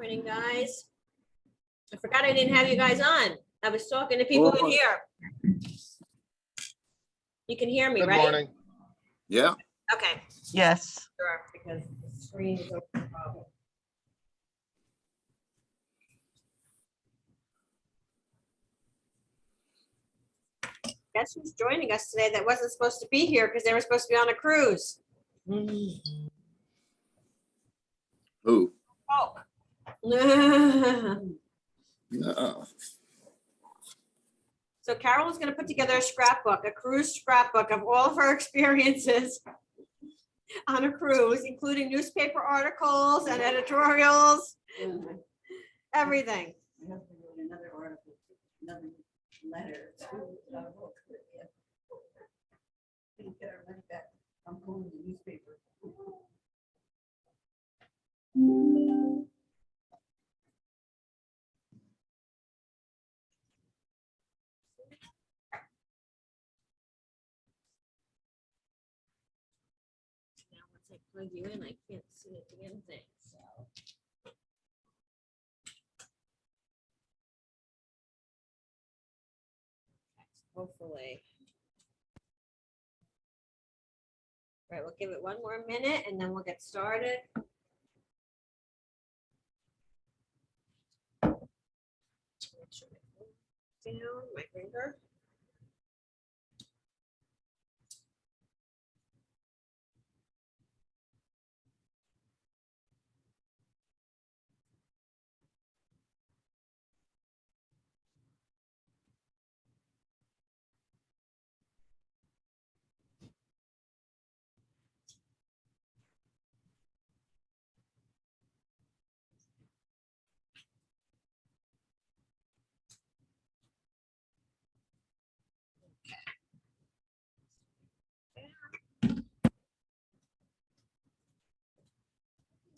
morning, guys. I forgot I didn't have you guys on. I was talking to people in here. You can hear me, Good right? morning. Yeah, Okay, Yes. sure, because the screen is open. problem. Guess who's joining us today that wasn't supposed to be here because they were supposed to be on a cruise? who? Oh. No. So Carol is going to put together a scrapbook, a cruise scrapbook of all of her experiences on a cruise, including newspaper articles and editorials, everything. I have to write another article, another letter to. Didn't get our money back. I'm going to the newspaper. Now, once I plug you in, I can't see it again thing, so. Hopefully. Right, we'll give it one more minute and then we'll get started. Make sure my phone is down, my finger.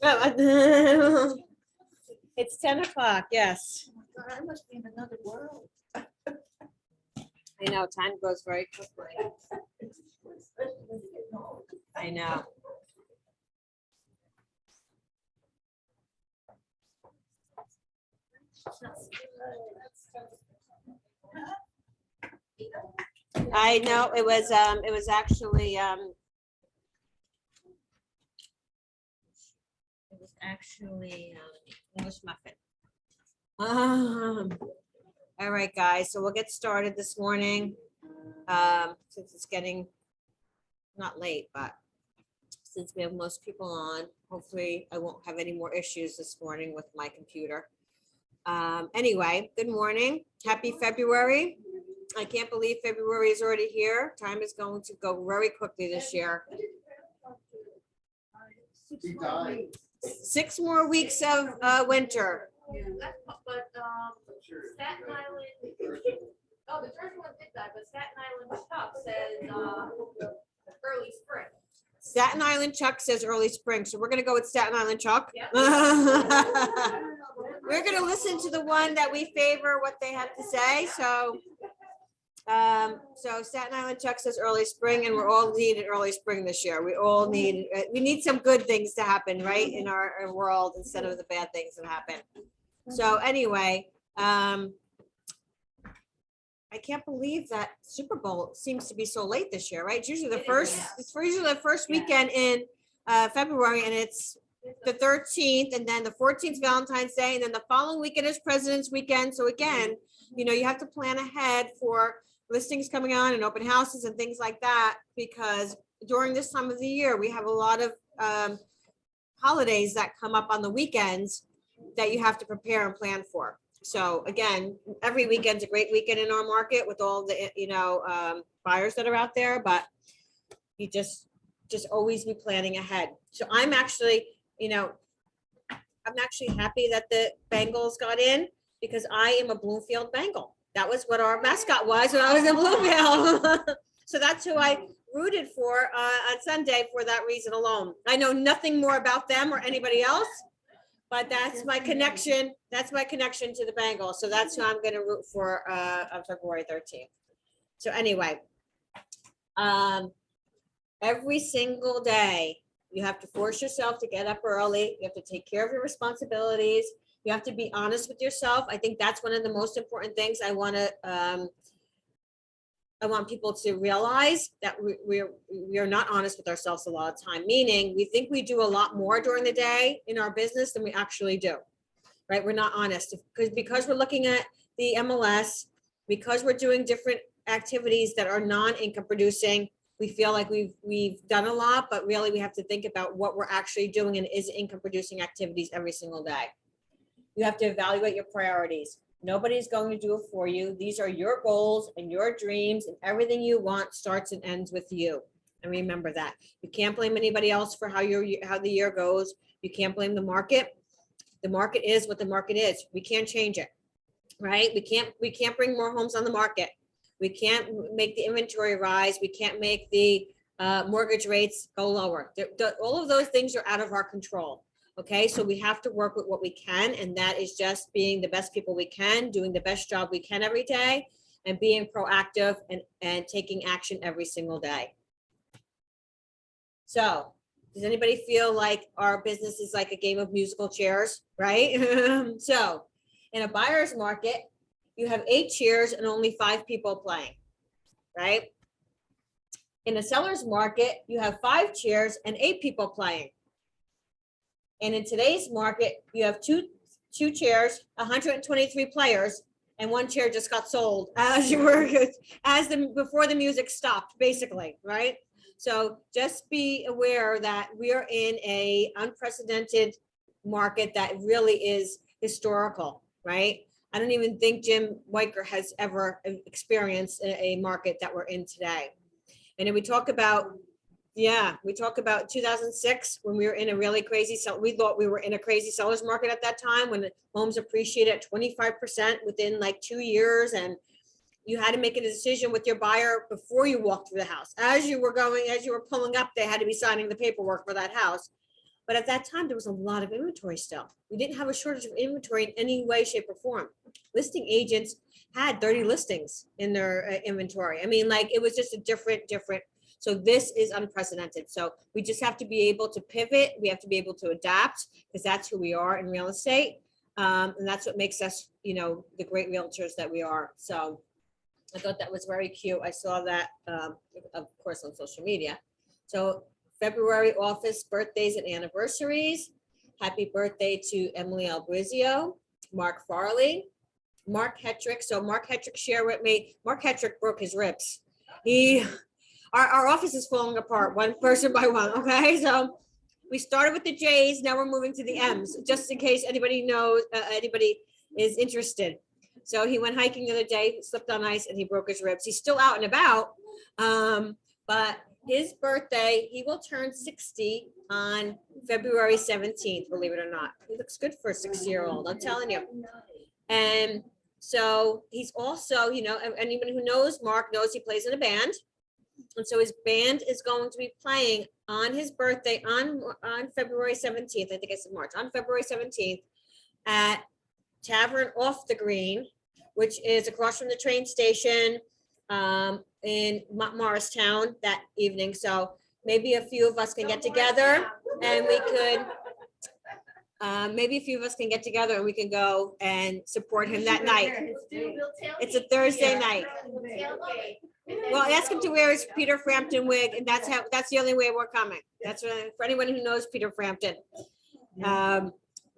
Oh, it's 10 o'clock, yes. God, I must be in another world. I know, time goes very quickly. Especially when you get home. I know. I know, it was actually, English muffin. All right, guys, so we'll get started this morning. Since it's getting not late, but since we have most people on, hopefully I won't have any more issues this morning with my computer. Anyway, good morning. Happy February. I can't believe February is already here. Time is going to go very quickly this year. He died. 6 more weeks of winter. Yeah, that's, but, Staten Island, oh, the first one did die, but Staten Island Chuck says, early spring. Staten Island Chuck says early spring, so we're gonna go with Staten Island Chuck. Yep. We're gonna listen to the one that we favor what they have to say, so. So Staten Island Chuck says early spring, and we're all needed early spring this year. We all need, we need some good things to happen, right, in our world instead of the bad things that happen. So anyway, I can't believe that Super Bowl seems to be so late this year, right? It's usually the first, it's usually the first weekend in February, and it's the 13th, and then the 14th Valentine's Day, and then the following weekend is President's Weekend. So again, you know, you have to plan ahead for listings coming on and open houses and things like that, because during this time of the year, we have a lot of holidays that come up on the weekends that you have to prepare and plan for. So again, every weekend's a great weekend in our market with all the, you know, buyers that are out there, but you just always be planning ahead. So I'm actually, you know, I'm actually happy that the Bengals got in because I am a Bloomfield Bengal. That was what our mascot was when I was in Bloomfield. So that's who I rooted for on Sunday for that reason alone. I know nothing more about them or anybody else, but that's my connection. That's my connection to the Bengals. So that's who I'm going to root for on February 13th. So anyway, every single day, you have to force yourself to get up early. You have to take care of your responsibilities. You have to be honest with yourself. I think that's one of the most important things I want people to realize, that we are not honest with ourselves a lot of time, meaning we think we do a lot more during the day in our business than we actually do, right? We're not honest because we're looking at the MLS, because we're doing different activities that are non-income producing. We feel like we've done a lot, but really we have to think about what we're actually doing and is income producing activities every single day. You have to evaluate your priorities. Nobody's going to do it for you. These are your goals and your dreams, and everything you want starts and ends with you. And remember that. You can't blame anybody else for how the year goes. You can't blame the market. The market is what the market is. We can't change it, right? We can't bring more homes on the market. We can't make the inventory rise. We can't make the mortgage rates go lower. All of those things are out of our control. Okay, so we have to work with what we can, and that is just being the best people we can, doing the best job we can every day, and being proactive and taking action every single day. So, does anybody feel like our business is like a game of musical chairs, right? So, in a buyer's market, you have 8 chairs and only 5 people playing, right? In a seller's market, you have 5 chairs and 8 people playing. And in today's market, you have two chairs, 123 players, and 1 chair just got sold before the music stopped, basically, right? So just be aware that we are in a unprecedented market that really is historical, right? I don't even think Jim Weicker has ever experienced a market that we're in today. And then we talk about 2006, when we were in a really crazy we thought we were in a crazy seller's market at that time, when the homes appreciated at 25% within like 2 years, and you had to make a decision with your buyer before you walked through the house. As you were pulling up, they had to be signing the paperwork for that house. But at that time, there was a lot of inventory still. We didn't have a shortage of inventory in any way, shape, or form. Listing agents had 30 listings in their inventory. I mean, like, it was just a different. So this is unprecedented. So we just have to be able to pivot. We have to be able to adapt, because that's who we are in real estate. And that's what makes us, the great realtors that we are. So I thought that was very cute. I saw that, of course, on social media. So February office birthdays and anniversaries. Happy birthday to Emily Albrizio, Mark Farley, Mark Hetrick. So Mark Hetrick shared with me. Mark Hetrick broke his ribs. Our office is falling apart, one person by one. Okay, so we started with the J's. Now we're moving to the M's, just in case anybody knows, anybody is interested. So he went hiking the other day, slipped on ice, and he broke his ribs. He's still out and about, but his birthday, he will turn 60 on February 17th, believe it or not. He looks good for a 60-year-old, I'm telling you. And so he's also, anyone who knows Mark knows he plays in a band. And so his band is going to be playing on his birthday on February 17th. I think it's March, on February 17th at Tavern Off the Green, which is across from the train station in Morristown that evening. So maybe a few of us can get together and we could, we can go and support him that night. It's a Thursday night. Well, ask him to wear his Peter Frampton wig, and that's the only way we're coming. That's for anyone who knows Peter Frampton.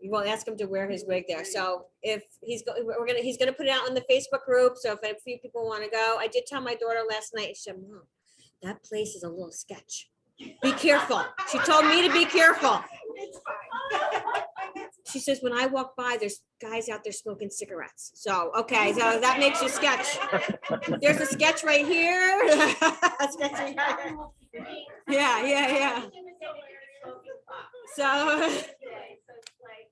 We'll ask him to wear his wig there. So if he's gonna put it out on the Facebook group. So if a few people want to go, I did tell my daughter last night. She said, "Mom, that place is a little sketch. Be careful." She told me to be careful. She says, when I walk by, there's guys out there smoking cigarettes. So, okay, so that makes you sketch. There's a sketch right here. Yeah. So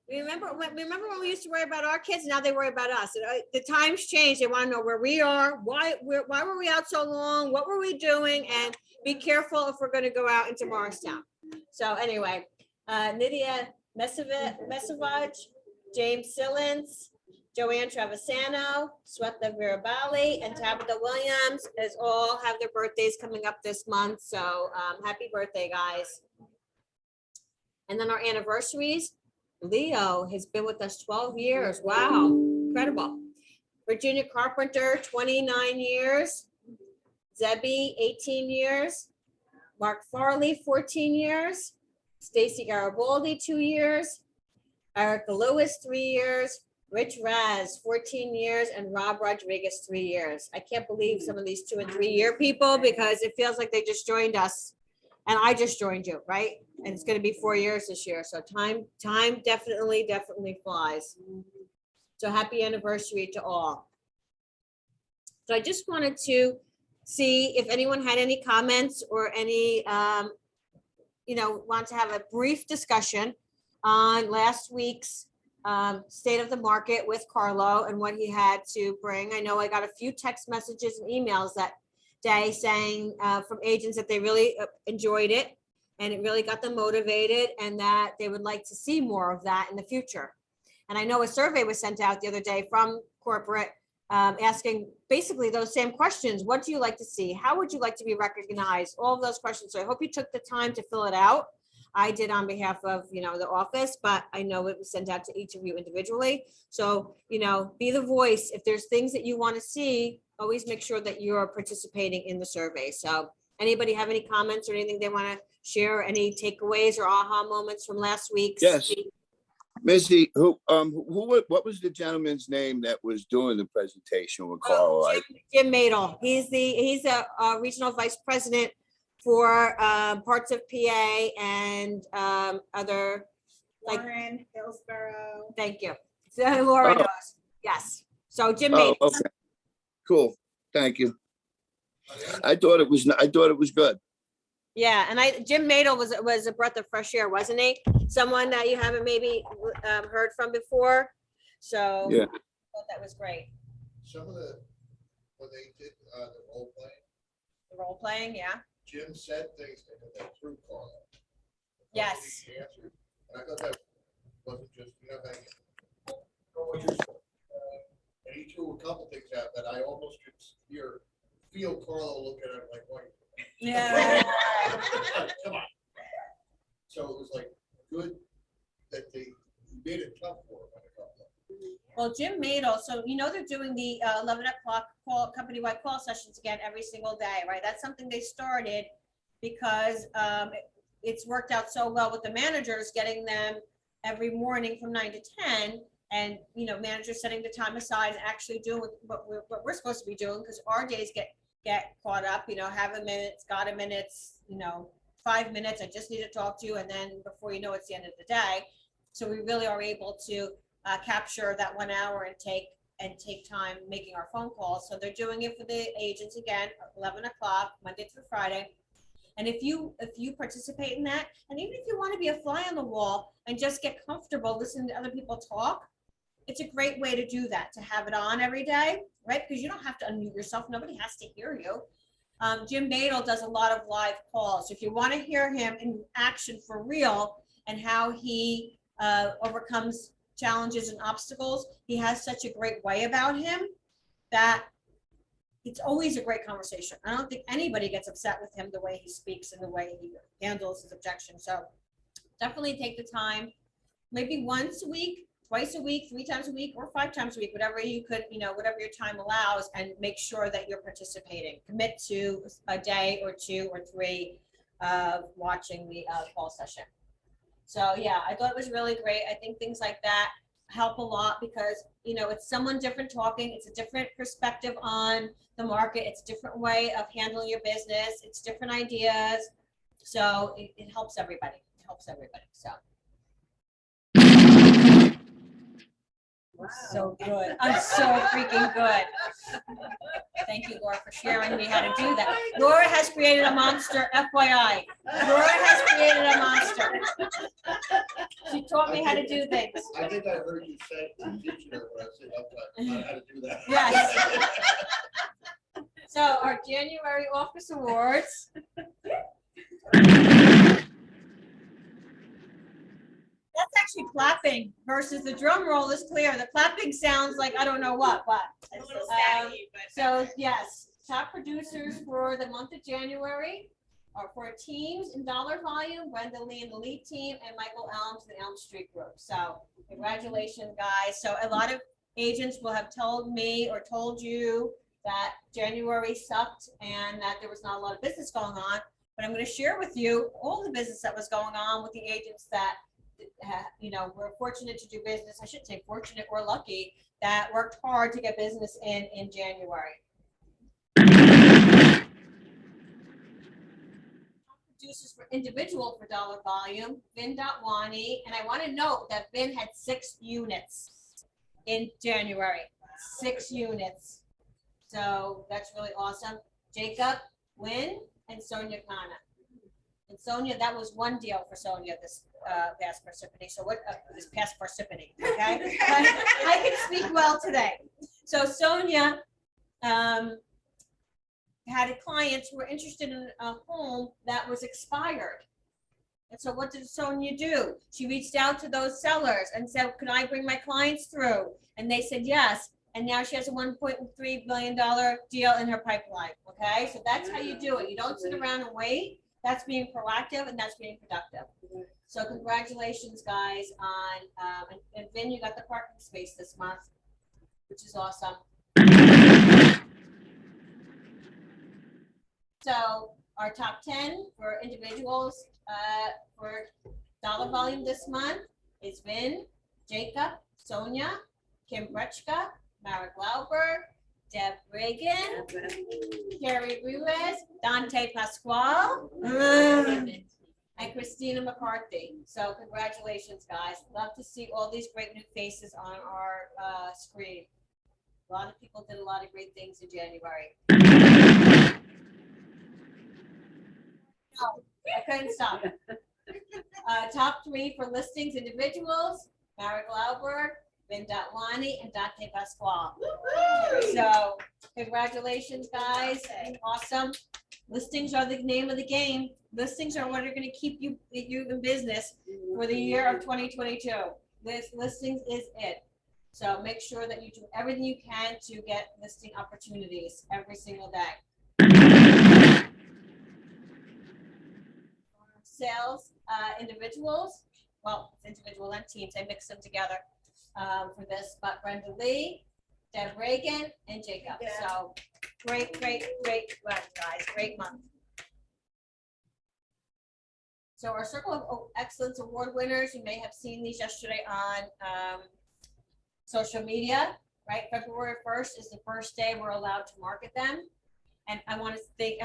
remember when we used to worry about our kids? Now they worry about us. The times change. They want to know where we are. Why were we out so long? What were we doing? And be careful if we're going to go out into Morristown. So anyway, Nydia Mesavage, James Sillins, Joanne Travisano, Swetha Virabali, and Tabitha Williams all have their birthdays coming up this month. So happy birthday, guys. And then our anniversaries. Leo has been with us 12 years. Wow, incredible. Virginia Carpenter, 29 years. Zebby, 18 years. Mark Farley, 14 years. Stacy Garibaldi, 2 years. Erica Lewis, 3 years. Rich Raz, 14 years, and Rob Rodriguez, 3 years. I can't believe some of these 2 and 3 year people because it feels like they just joined us. And I just joined you, right? And it's gonna be 4 years this year. So time definitely flies. So happy anniversary to all. So I just wanted to see if anyone had any comments or any, want to have a brief discussion on last week's state of the market with Carlo and what he had to bring. I know I got a few text messages and emails that day saying from agents that they really enjoyed it and it really got them motivated and that they would like to see more of that in the future. And I know a survey was sent out the other day from corporate asking basically those same questions. What do you like to see? How would you like to be recognized? All of those questions. So I hope you took the time to fill it out. I did on behalf of, the office, but I know it was sent out to each of you individually. So, be the voice. If there's things that you want to see, always make sure that you're participating in the survey. So anybody have any comments or anything they want to share? Any takeaways or aha moments from last week's? Yes. Missy, what was the gentleman's name that was doing the presentation with Carl? Jim Madel. He's a regional vice president for parts of PA and other, like Warren, Hillsborough. thank you. So Laura knows. Yes. So Jim Madel. Okay. Cool. Thank you. I thought it was good. Yeah, and Jim Madel was a breath of fresh air, wasn't he? Someone that you haven't maybe heard from before. So Yeah. I thought that was great. Some of when they did the role playing, The role playing, yeah. Jim said things that threw Carla. Yes. He answered, and I thought that wasn't just, go with your, and he threw a couple things out that I almost could feel Carla looking at it like, wait. Yeah. Come on. So it was like good that they made it tough for him. Well, Jim Madel, so they're doing the 11 o'clock company-wide call sessions again every single day, right? That's something they started because it's worked out so well with the managers, getting them every morning from 9 to 10, and managers setting the time aside and actually doing what we're supposed to be doing, because our days get caught up. Have a minute, got a minute, 5 minutes. I just need to talk to you, and then before you know it's the end of the day. So we really are able to capture that 1 hour and take time making our phone calls. So they're doing it for the agents again, 11 o'clock, Monday through Friday. And if you participate in that, and even if you want to be a fly on the wall and just get comfortable listening to other people talk, it's a great way to do that, to have it on every day, right? Because you don't have to unmute yourself. Nobody has to hear you. Jim Madel does a lot of live calls. So if you want to hear him in action for real and how he overcomes challenges and obstacles, he has such a great way about him that it's always a great conversation. I don't think anybody gets upset with him the way he speaks and the way he handles his objections. So definitely take the time, maybe once a week, twice a week, 3 times a week, or 5 times a week, whatever you could, whatever your time allows, and make sure that you're participating. Commit to a day or 2 or 3 of watching the call session. So yeah, I thought it was really great. I think things like that help a lot because, it's someone different talking. It's a different perspective on the market. It's a different way of handling your business. It's different ideas. So it helps everybody. It helps everybody. So. Wow. So good. I'm so freaking good. Thank you, Laura, for sharing me how to do that. Laura has created a monster, FYI. Laura has created a monster. She taught me how to do things. I think I heard you say to teach her, but I said, okay, I know how to do that. Yes. So our January office awards. That's actually clapping versus the drum roll is clear. The clapping sounds like I don't know what, but. A little staggy, but. So yes, top producers for the month of January for teams in dollar volume, Brenda Lee and the lead team, and Michael Elms and the Elm Street Group. So congratulations, guys. So a lot of agents will have told me or told you that January sucked and that there was not a lot of business going on. But I'm going to share with you all the business that was going on with the agents that, were fortunate to do business. I shouldn't say fortunate or lucky, that worked hard to get business in January. Producers for individual for dollar volume, Vin.Wani, and I want to note that Vin had 6 units in January, 6 units. So that's really awesome. Jacob, Wynn, and Sonia Kana. And Sonia, that was one deal for Sonia this past Parsippany. So what, this past Parsippany, okay? I can speak well today. So Sonia had clients who were interested in a home that was expired. And so what did Sonia do? She reached out to those sellers and said, could I bring my clients through? And they said yes. And now she has a $1.3 billion deal in her pipeline, okay? So that's how you do it. You don't sit around and wait. That's being proactive and that's being productive. So congratulations, guys, on, and Vin, you got the parking space this month, which is awesome. So our top 10 for individuals for dollar volume this month is Vin, Jacob, Sonia, Kim Brechka, Mara Glauberg, Deb Reagan, Carrie Ruiz, Dante Pasquale, and Christina McCarthy. So congratulations, guys. Love to see all these great new faces on our screen. A lot of people did a lot of great things in January. No, I couldn't stop. Top 3 for listings individuals, Mara Glauberg, Vin.Wani, and Dante Pasquale. So congratulations, guys. Awesome. Listings are the name of the game. Listings are what are going to keep you in business for the year of 2022. This listings is it. So make sure that you do everything you can to get listing opportunities every single day. Sales individuals, well, individual and teams, I mix them together for this, but Brenda Lee, Deb Reagan, and Jacob. Yeah. So great month, guys, great month. So our Circle of Excellence Award winners, you may have seen these yesterday on social media, right? February 1st is the first day we're allowed to market them. And I want to say,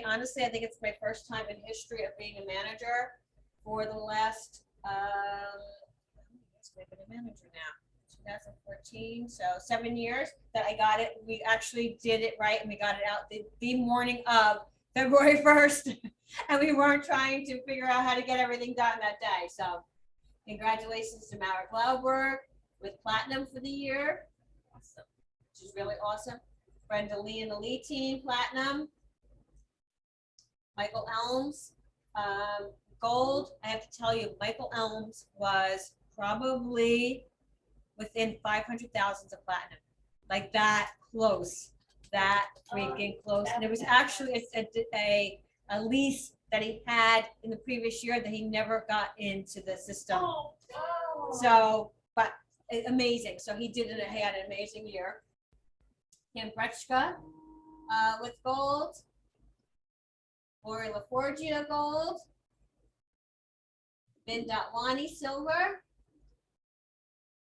honestly, I think it's my first time in history of being a manager for the last, I've been a manager now, 2014, so 7 years that I got it. We actually did it right and we got it out the morning of February 1st. And we weren't trying to figure out how to get everything done that day. So congratulations to Mara Glauberg with platinum for the year, awesome, which is really awesome. Brenda Lee and the lead team, platinum. Michael Elms, gold. I have to tell you, Michael Elms was probably within 500,000 of platinum, like that close, that freaking close. And it was actually a lease that he had in the previous year that he never got into the system. Oh. So, but amazing. So he did it. He had an amazing year. Kim Brechka with gold. Lori LaForgia gold. Vin.Wani silver.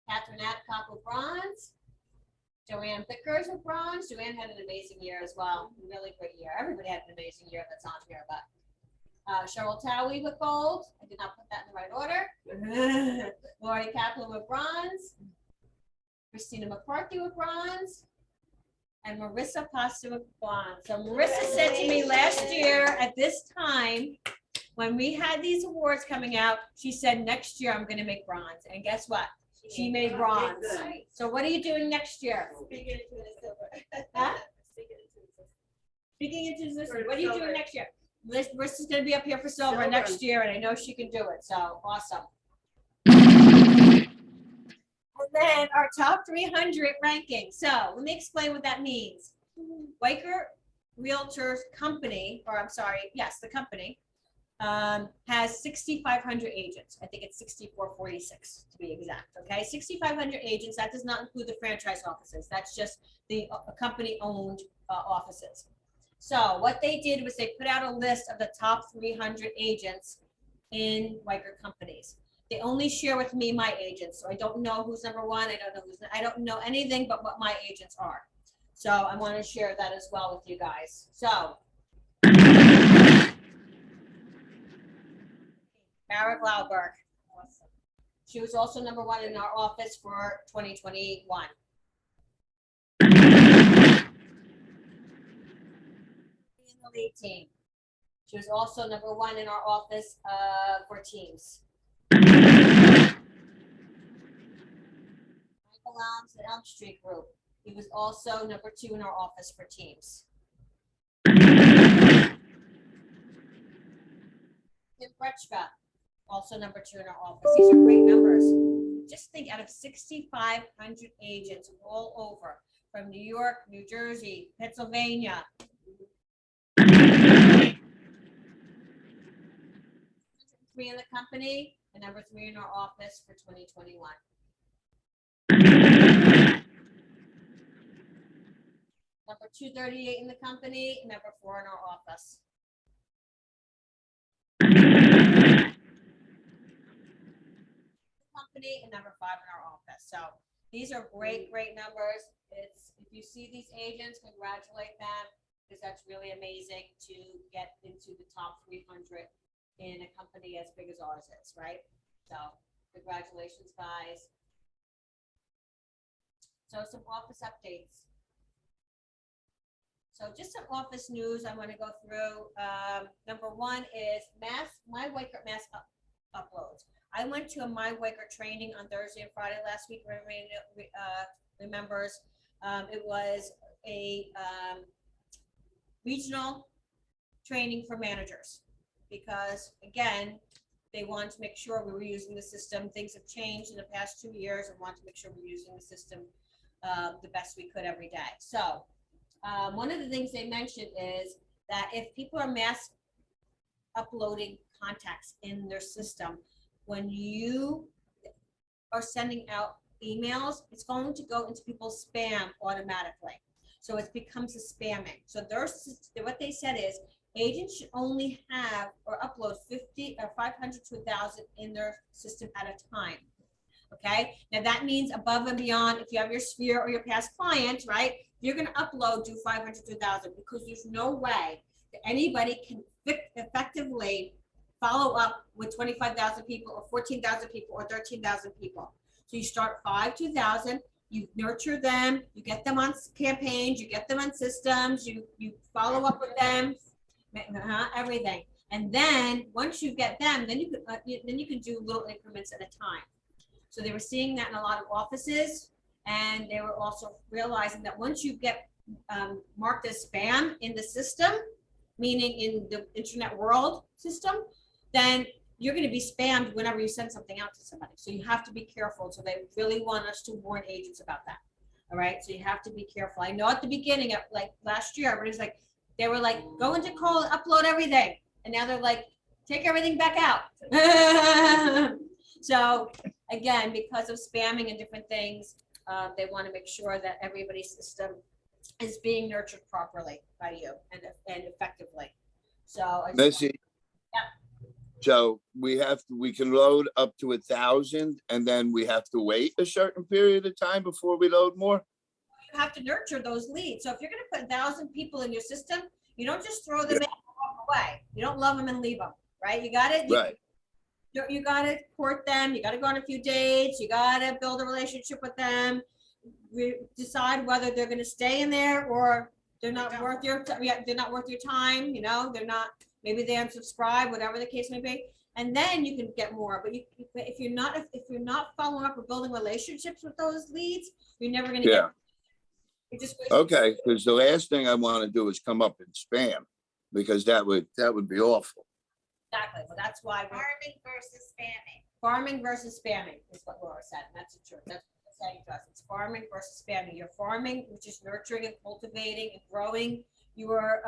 Catherine Adcock with bronze. Joanne Vickers with bronze. Joanne had an amazing year as well. Really great year. Everybody had an amazing year that's on here, but Cheryl Towie with gold. I did not put that in the right order. Lori Kaplan with bronze. Christina McCarthy with bronze. And Marissa Pasta with bronze. So Marissa said to me last year at this time, when we had these awards coming out, she said, next year I'm going to make bronze. And guess what? She made bronze. So what are you doing next year? Speaking into the silver. Huh? Speaking into the silver. Speaking into this, For what are you silver. doing next year? Marissa's going to be up here for silver next year, and I know she can do it. So awesome. And then our top 300 ranking. So let me explain what that means. Weicker Realtors company, or I'm sorry, yes, the company, has 6,500 agents. I think it's 6,446 to be exact, okay? 6,500 agents, that does not include the franchise offices. That's just the company-owned offices. So what they did was they put out a list of the top 300 agents in Weicker companies. They only share with me my agents, so I don't know who's number one. I don't know anything but what my agents are. So I want to share that as well with you guys. So Mara Glauberg. Awesome. She was also number one in our office for 2021. In the lead team. She was also number one in our office for teams. Michael Elms, the Elm Street Group. He was also number two in our office for teams. Tim Bretschka, also number two in our office. These are great numbers. Just think, out of 6,500 agents all over, from New York, New Jersey, Pennsylvania. Three in the company and number three in our office for 2021. Number 238 in the company, and number four in our office. Company and number five in our office. So these are great numbers. It's, if you see these agents, congratulate them, because that's really amazing to get into the top 300 in a company as big as ours is, right? So congratulations, guys. So some office updates. So just some office news I want to go through. Number one is My Weicker mass uploads. I went to a My Weicker training on Thursday and Friday last week. Everybody remembers. It was a regional training for managers, because again, they wanted to make sure we were using the system. Things have changed in the past 2 years, and want to make sure we're using the system the best we could every day. So one of the things they mentioned is that if people are mass uploading contacts in their system, when you are sending out emails, it's going to go into people's spam automatically. So it becomes a spamming. So what they said is agents should only have or upload 50 or 500 to 1,000 in their system at a time. Okay, now that means above and beyond, if you have your sphere or your past clients, right, you're going to upload to 500 to 1,000, because there's no way that anybody can effectively follow up with 25,000 people or 14,000 people or 13,000 people. So you start 5 to 1,000, you nurture them, you get them on campaigns, you get them on systems, you follow up with them, everything. And then once you get them, then you can do little increments at a time. So they were seeing that in a lot of offices, and they were also realizing that once you get marked as spam in the system, meaning in the internet world system, then you're going to be spammed whenever you send something out to somebody. So you have to be careful. So they really want us to warn agents about that. All right. So you have to be careful. I know at the beginning, like last year, everybody's like, they were like, go into call and upload everything. And now they're like, take everything back out. So again, because of spamming and different things, they want to make sure that everybody's system is being nurtured properly by you and effectively. So Missy. Yeah. So we can load up to 1,000, and then we have to wait a certain period of time before we load more. You have to nurture those leads. So if you're going to put 1,000 people in your system, you don't just throw them in and walk away. You don't love them and leave them, right? You got it. Right. You got to court them. You got to go on a few dates. You got to build a relationship with them. Decide whether they're going to stay in there or they're not worth your they're not worth your time. You know, they're not. Maybe they unsubscribe, whatever the case may be, and then you can get more. But if you're not following up or building relationships with those leads, you're never going to get. You're just okay, because the last thing I want to do is come up in spam, because that would be awful. Exactly. Well, that's why Farming versus spamming. Farming versus spamming is what Laura said. And that's the truth. That's what they're saying to us. It's farming versus spamming. You're farming, which is nurturing and cultivating and growing your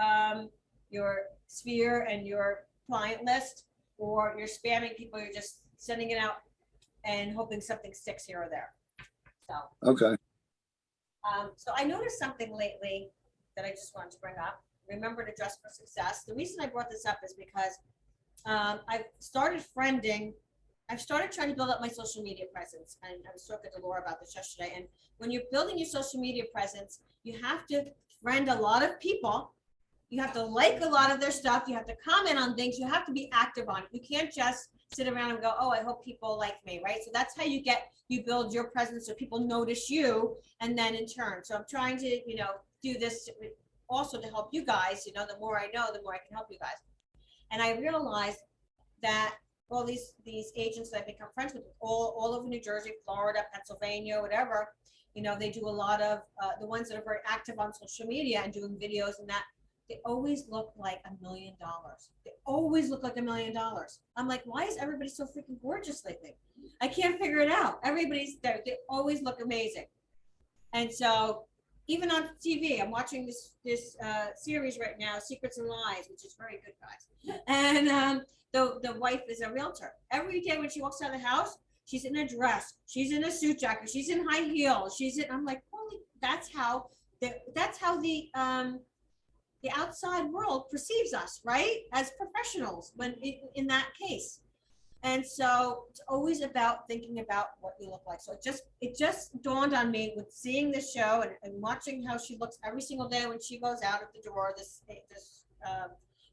sphere and your client list, or you're spamming people, you're just sending it out and hoping something sticks here or there. So, Okay. so I noticed something lately that I just wanted to bring up. Remember to dress for success. The reason I brought this up is because I've started friending. I've started trying to build up my social media presence, and I was talking to Laura about this yesterday. And when you're building your social media presence, you have to friend a lot of people. You have to like a lot of their stuff. You have to comment on things. You have to be active on it. You can't just sit around and go, oh, I hope people like me, right? So that's how you build your presence, so people notice you, and then in turn. So I'm trying to, do this also to help you guys. The more I know, the more I can help you guys. And I realized that all these agents that I've become friends with all over New Jersey, Florida, Pennsylvania, whatever, they do a lot of the ones that are very active on social media and doing videos and that. They always look like $1 million. They always look like $1 million. I'm like, why is everybody so freaking gorgeous lately? I can't figure it out. Everybody's there. They always look amazing. And so even on TV, I'm watching this series right now, Secrets and Lies, which is very good, guys. And the wife is a realtor. Every day when she walks out of the house, she's in a dress, she's in a suit jacket, she's in high heels, I'm like, holy, that's how the outside world perceives us, right? As professionals when in that case. And so it's always about thinking about what you look like. So it just dawned on me with seeing this show and watching how she looks every single day when she goes out at the door, this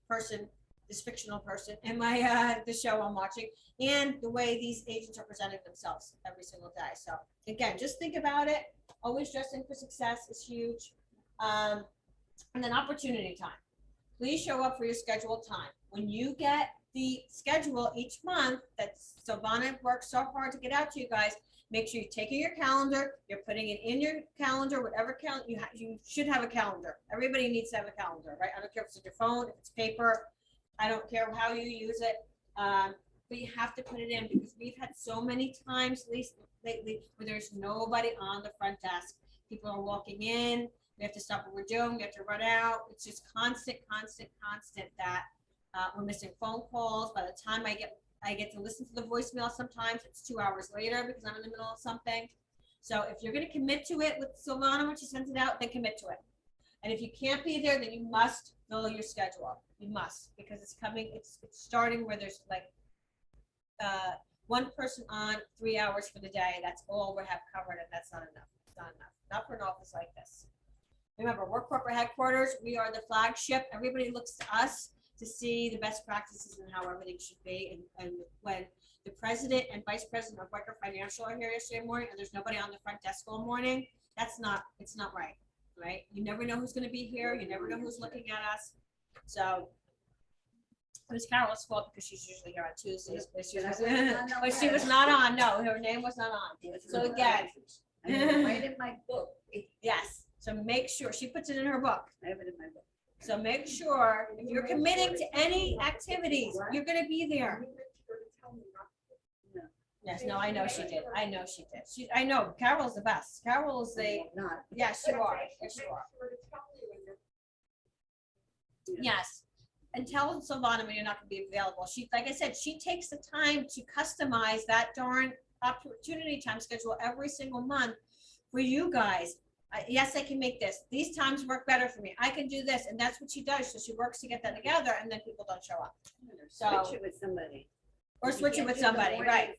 person, this fictional person in my the show I'm watching, and the way these agents are presenting themselves every single day. So again, just think about it. Always dressing for success is huge. And then opportunity time. Please show up for your scheduled time. When you get the schedule each month that Silvana works so hard to get out to you guys, make sure you're taking your calendar, you're putting it in your calendar, whatever calendar you should have a calendar. Everybody needs to have a calendar, right? I don't care if it's on your phone, if it's paper, I don't care how you use it, but you have to put it in because we've had so many times, at least lately, where there's nobody on the front desk. People are walking in. We have to stop what we're doing. We have to run out. It's just constant that we're missing phone calls. By the time I get to listen to the voicemail, sometimes it's 2 hours later because I'm in the middle of something. So if you're going to commit to it with Silvana when she sends it out, then commit to it. And if you can't be there, then you must fill your schedule. You must, because it's coming. It's starting where there's like one person on 3 hours for the day. That's all we have covered, and that's not enough. It's not enough. Not for an office like this. Remember, we're corporate headquarters. We are the flagship. Everybody looks to us to see the best practices and how everything should be. And when the president and vice president of Weicker Financial are here yesterday morning, and there's nobody on the front desk all morning, it's not right, right? You never know who's going to be here. You never know who's looking at us. So it was Carol's fault because she's usually here on Tuesdays, but she was not on. No, her name was not on. So again, I have it right in my book. yes. So make sure she puts it in her book. I have it in my book. So make sure if you're committing to any activities, you're going to be there. Yes, no, I know she did. I know she did. I know Carol's the best. Carol's Not. yes, you are. Yes, you are. Yes. And tell Silvana when you're not going to be available. Like I said, she takes the time to customize that darn opportunity time schedule every single month for you guys. Yes, I can make this. These times work better for me. I can do this. And that's what she does. So she works to get that together, and then people don't show up. So Switch it with somebody. or switch it with somebody, right?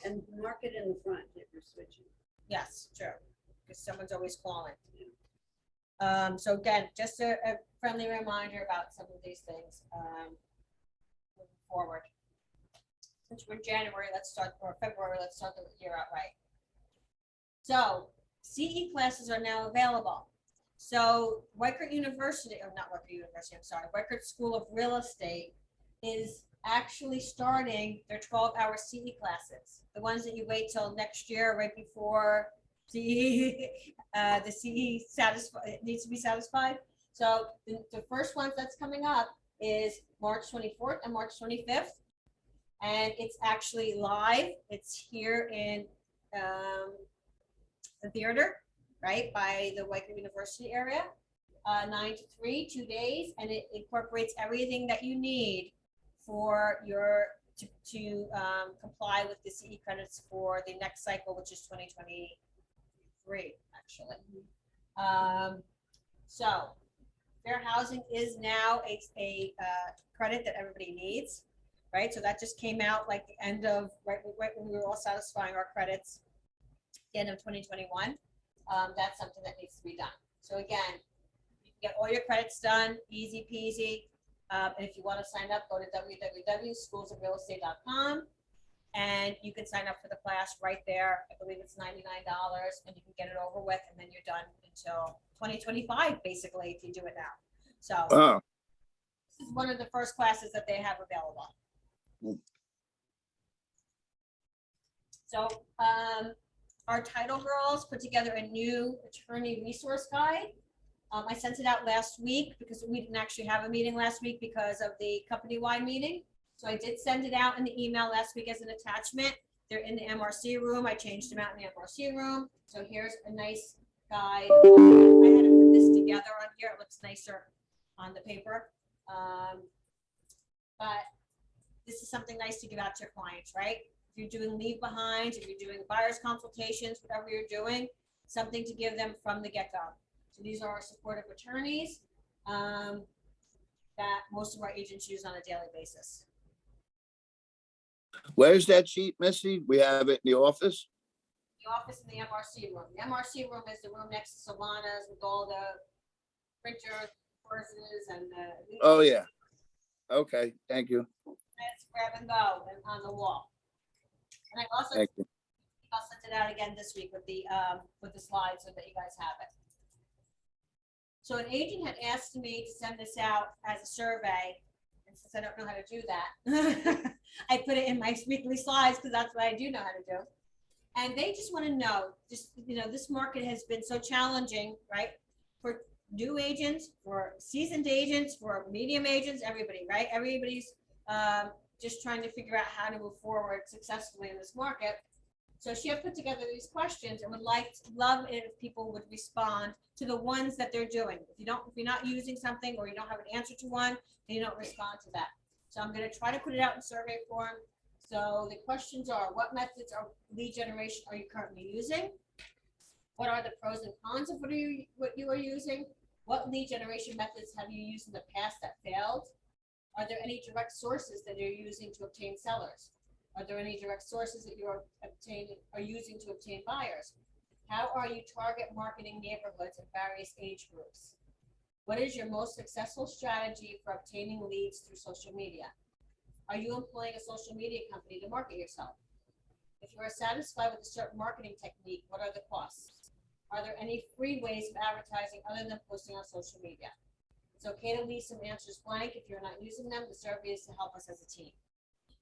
And mark it in the front if you're switching. Yes, true. Because someone's always calling. So again, just a friendly reminder about some of these things moving forward. Since we're in January, or February, let's start the year out right. So CE classes are now available. So Weicker University, or not Weicker University, I'm sorry, Weicker School of Real Estate is actually starting their 12-hour CE classes. The ones that you wait till next year, right before CE, the CE needs to be satisfied. So the first one that's coming up is March 24th and March 25th. And it's actually live. It's here in the theater, right, by the Weicker University area. 9 to 3, 2 days, and it incorporates everything that you need for your to comply with the CE credits for the next cycle, which is 2023, actually. So fair housing is now a credit that everybody needs, right? So that just came out like the end of, right when we were all satisfying our credits, the end of 2021. That's something that needs to be done. So again, you can get all your credits done, easy peasy. And if you want to sign up, go to www.schoolsofrealestate.com and you can sign up for the class right there. I believe it's $99 and you can get it over with, and then you're done until 2025, basically, if you do it now. So Oh, this is one of the first classes that they have available. So our title girls put together a new attorney resource guide. I sent it out last week because we didn't actually have a meeting last week because of the company-wide meeting. So I did send it out in the email last week as an attachment. They're in the MRC room. I changed them out in the MRC room. So here's a nice guide. I had to put this together on here. It looks nicer on the paper. But this is something nice to give out to your clients, right? If you're doing leave behinds, if you're doing buyer's consultations, whatever you're doing, something to give them from the get-go. So these are our supportive attorneys that most of our agents use on a daily basis. where's that sheet, Missy? We have it in the office? The office in the MRC room. The MRC room is the room next to Solana's with all the printer courses and the. Oh, yeah. Okay, thank you. Let's grab and go and on the wall. And I also Thank you. I'll send it out again this week with the slides so that you guys have it. So an agent had asked me to send this out as a survey, and since I don't know how to do that, I put it in my weekly slides because that's what I do know how to do. And they just want to know, just, you know, this market has been so challenging, right? For new agents, for seasoned agents, for medium agents, everybody, right? Everybody's just trying to figure out how to move forward successfully in this market. So she had put together these questions and would love it if people would respond to the ones that they're doing. If you're not using something or you don't have an answer to one, then you don't respond to that. So I'm going to try to put it out in survey form. So the questions are: what methods of lead generation are you currently using? What are the pros and cons of what you are using? What lead generation methods have you used in the past that failed? Are there any direct sources that you're using to obtain sellers? Are there any direct sources that you are using to obtain buyers? How are you target marketing neighborhoods in various age groups? What is your most successful strategy for obtaining leads through social media? Are you employing a social media company to market yourself? If you are satisfied with a certain marketing technique, what are the costs? Are there any free ways of advertising other than posting on social media? It's okay to leave some answers blank if you're not using them. The survey is to help us as a team.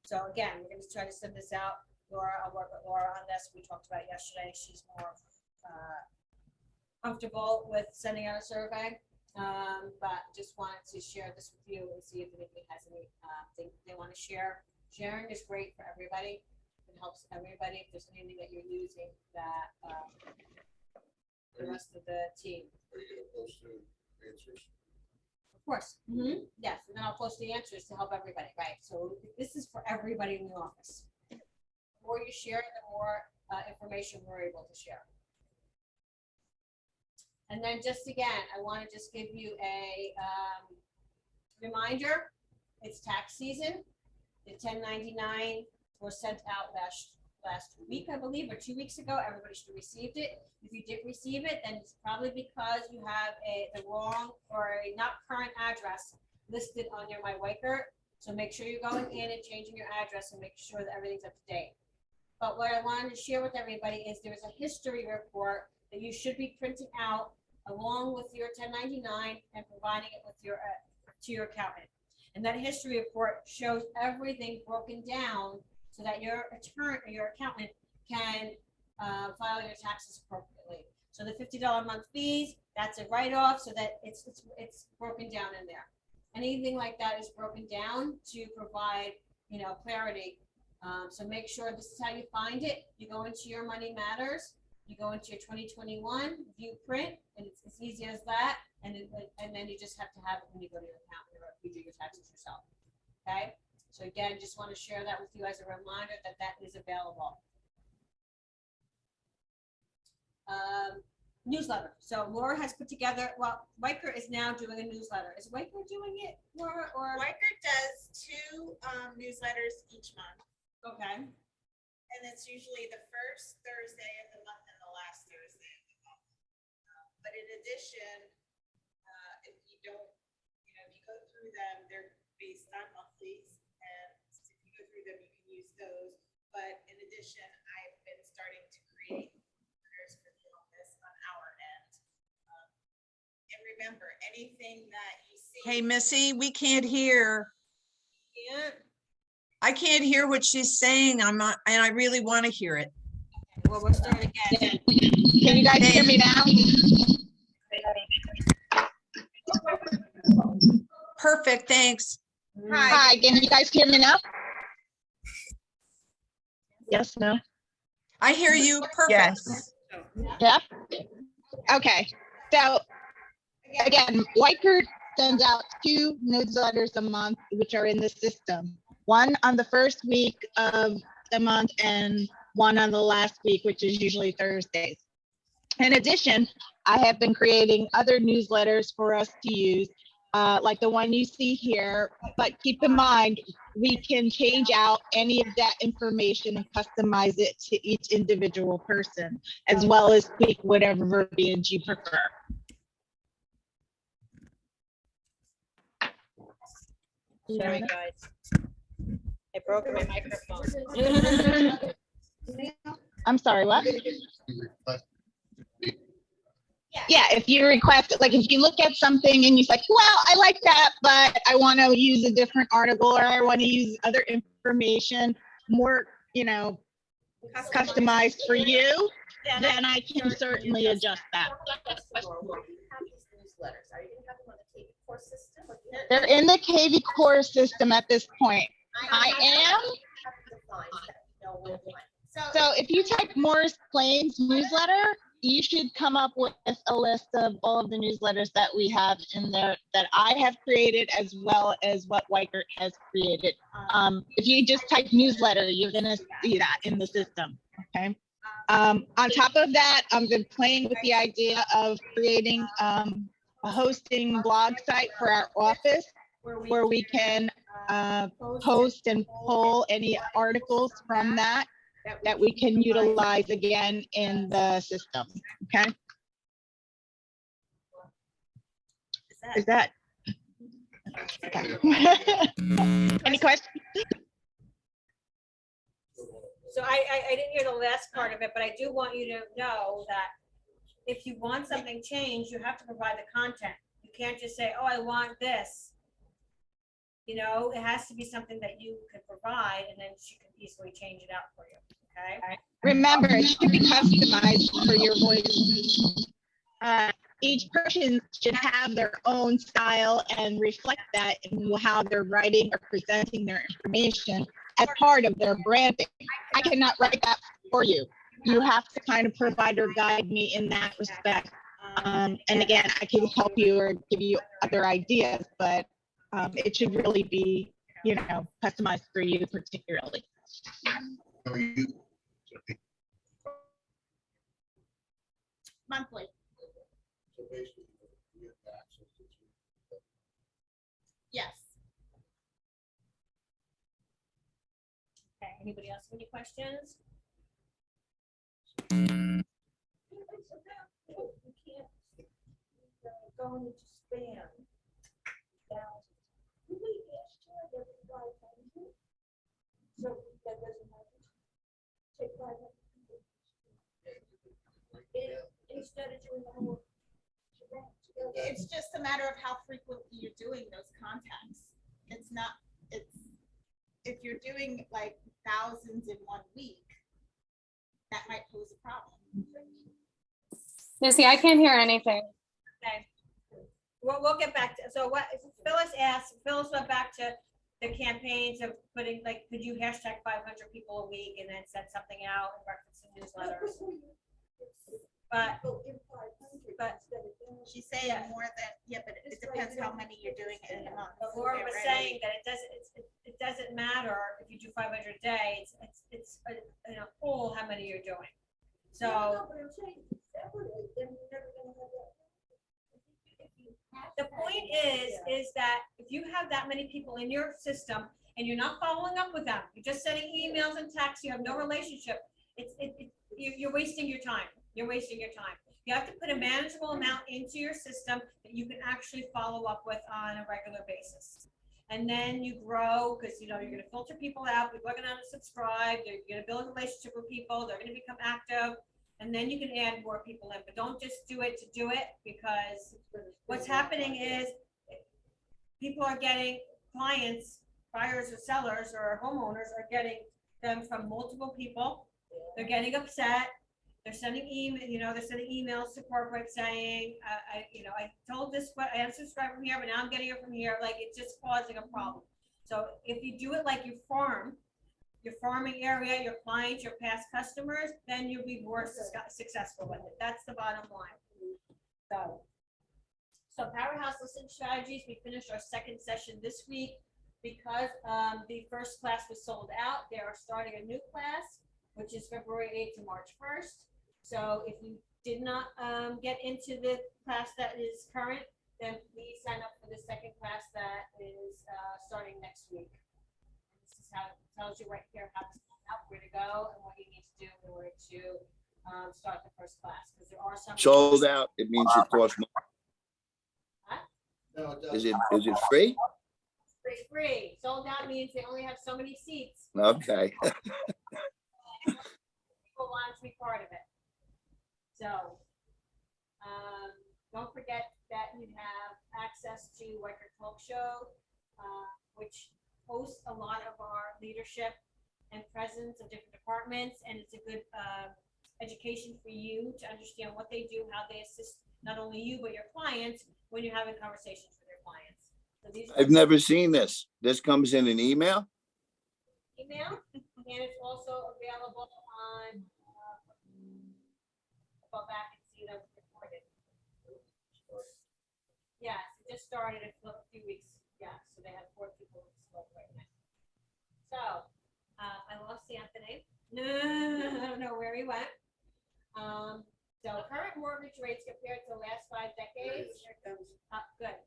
So again, we're going to try to send this out. Laura, I'll work with Laura on this. We talked about it yesterday. She's more comfortable with sending out a survey, but just wanted to share this with you and see if anybody has anything they want to share. Sharing is great for everybody. It helps everybody. If there's anything that you're using that the rest of the team. Are you gonna post the answers? Of course. Yes, and then I'll post the answers to help everybody, right? So this is for everybody in the office. The more you share, the more information we're able to share. And then just again, I want to just give you a reminder. It's tax season. The 1099 was sent out last week, I believe, or 2 weeks ago. Everybody should have received it. If you didn't receive it, then it's probably because you have the wrong or a not current address listed on your MyWaker. So make sure you're going in and changing your address and make sure that everything's up to date. But what I wanted to share with everybody is there's a history report that you should be printing out along with your 1099 and providing it with your to your accountant. And that history report shows everything broken down so that your attorney or your accountant can file your taxes appropriately. So the $50 a month fees, that's a write-off, so that it's broken down in there. Anything like that is broken down to provide, you know, clarity. So make sure this is how you find it. You go into your Money Matters, You go into your 2021 view print, and it's as easy as that. And then you just have to have it when you go to your account, you do your taxes yourself. Okay? So again, just want to share that with you as a reminder that that is available. Newsletter. So Laura has put together, well, Wyker is now doing a newsletter. Is Wyker doing it, Laura, or? Wyker does 2 newsletters each month, Okay. and it's usually the first Thursday of the month and the last Thursday of the month. But in addition, if you don't, if you go through them, they're based on monthlies, and if you go through them, you can use those. But in addition, I've been starting to create newsletters for the office on our end. And remember, anything that you see. Hey, Missy, we can't hear. Yeah. I can't hear what she's saying. And I really want to hear it. Well, we'll start again. Can you guys hear me now? Perfect, thanks. Hi, can you guys hear me now? Yes, no? I hear you perfect. Yeah? Okay, so again, Wyker sends out 2 newsletters a month, which are in the system. One on the first week of the month and one on the last week, which is usually Thursdays. In addition, I have been creating other newsletters for us to use, like the one you see here, but keep in mind, we can change out any of that information and customize it to each individual person, as well as tweak whatever verbiage you prefer. Sorry, guys. I broke my microphone. I'm sorry, what? Yeah, if you request, like if you look at something and you're like, well, I like that, but I want to use a different article, or I want to use other information more, customized for you, then I can certainly adjust that. They're in the KV Core system at this point. I am. So if you type Morris Plains newsletter, you should come up with a list of all of the newsletters that we have in there that I have created, as well as what Wyker has created. If you just type newsletter, you're gonna see that in the system, okay? On top of that, I've been playing with the idea of creating a hosting blog site for our office where we can post and pull any articles from that we can utilize again in the system, okay? Is that? Okay. Any questions? So I didn't hear the last part of it, but I do want you to know that if you want something changed, you have to provide the content. You can't just say, oh, I want this. It has to be something that you could provide, and then she can easily change it out for you, okay? Remember, it should be customized for your voice. Each person should have their own style and reflect that in how they're writing or presenting their information as part of their branding. I cannot write that for you. You have to kind of provide or guide me in that respect. And again, I can help you or give you other ideas, but it should really be, customized for you particularly. Monthly. So basically, we have access to. Yes. Okay, anybody else have any questions? You can't go into spam. We asked you every 500. So that doesn't happen. Take 500. Instead of doing the whole. It's just a matter of how frequently you're doing those contacts. It's not, if you're doing like thousands in 1 week, that might pose a problem. Missy, I can't hear anything. Okay. We'll get back to, so what Phyllis went back to the campaigns of putting, like, could you hashtag 500 people a week and then send something out and reference the newsletters? But, Go in 500 but instead of doing- She's saying more than, yeah, but it depends how many you're doing in a month. But Laura Get was ready. saying that it doesn't matter if you do 500 a day, it's in a whole how many you're doing. No, So but I'm saying separately, then you're never gonna have that. If you have the to have point it, yeah. is that if you have that many people in your system and you're not following up with them, you're just sending emails and texts, you have no relationship, you're wasting your time. You're wasting your time. You have to put a manageable amount into your system that you can actually follow up with on a regular basis. And then you grow, because you're gonna filter people out, people are gonna unsubscribe, you're gonna build a relationship with people, they're gonna become active, and then you can add more people in, but don't just do it to do it, because what's happening is people are getting clients, buyers or sellers or homeowners are getting them from multiple people. They're getting upset. They're sending they're sending emails to corporate saying, I told this, I unsubscribed from here, but now I'm getting it from here. Like, it's just causing a problem. So if you do it like you farm, your farming area, your clients, your past customers, then you'll be more successful with it. That's the bottom line. So Powerhouse Listening Strategies, we finished our second session this week because the first class was sold out. They are starting a new class, which is February 8th to March 1st. So if you did not get into the class that is current, then please sign up for the second class that is starting next week. This is how it tells you right here how to sign up, where to go, and what you need to do in order to start the first class. Because there are some Sold out, it means it costs more. No, it Is doesn't. it free? It's free. Sold out means they only have so many seats. Okay. People want to be part of it. So, don't forget that you have access to Wiker Talk Show, which hosts a lot of our leadership and presidents of different departments, and it's a good education for you to understand what they do, how they assist not only you but your clients when you're having conversations with your clients. So these I've never seen this. This comes in an email? email, and it's also available on go back and see them recorded. Yes, it just started a few weeks. Yeah, so they have 4 people who spoke right now. So I lost Anthony. I don't know where he went. So current mortgage rates compared to the last 5 decades. Good.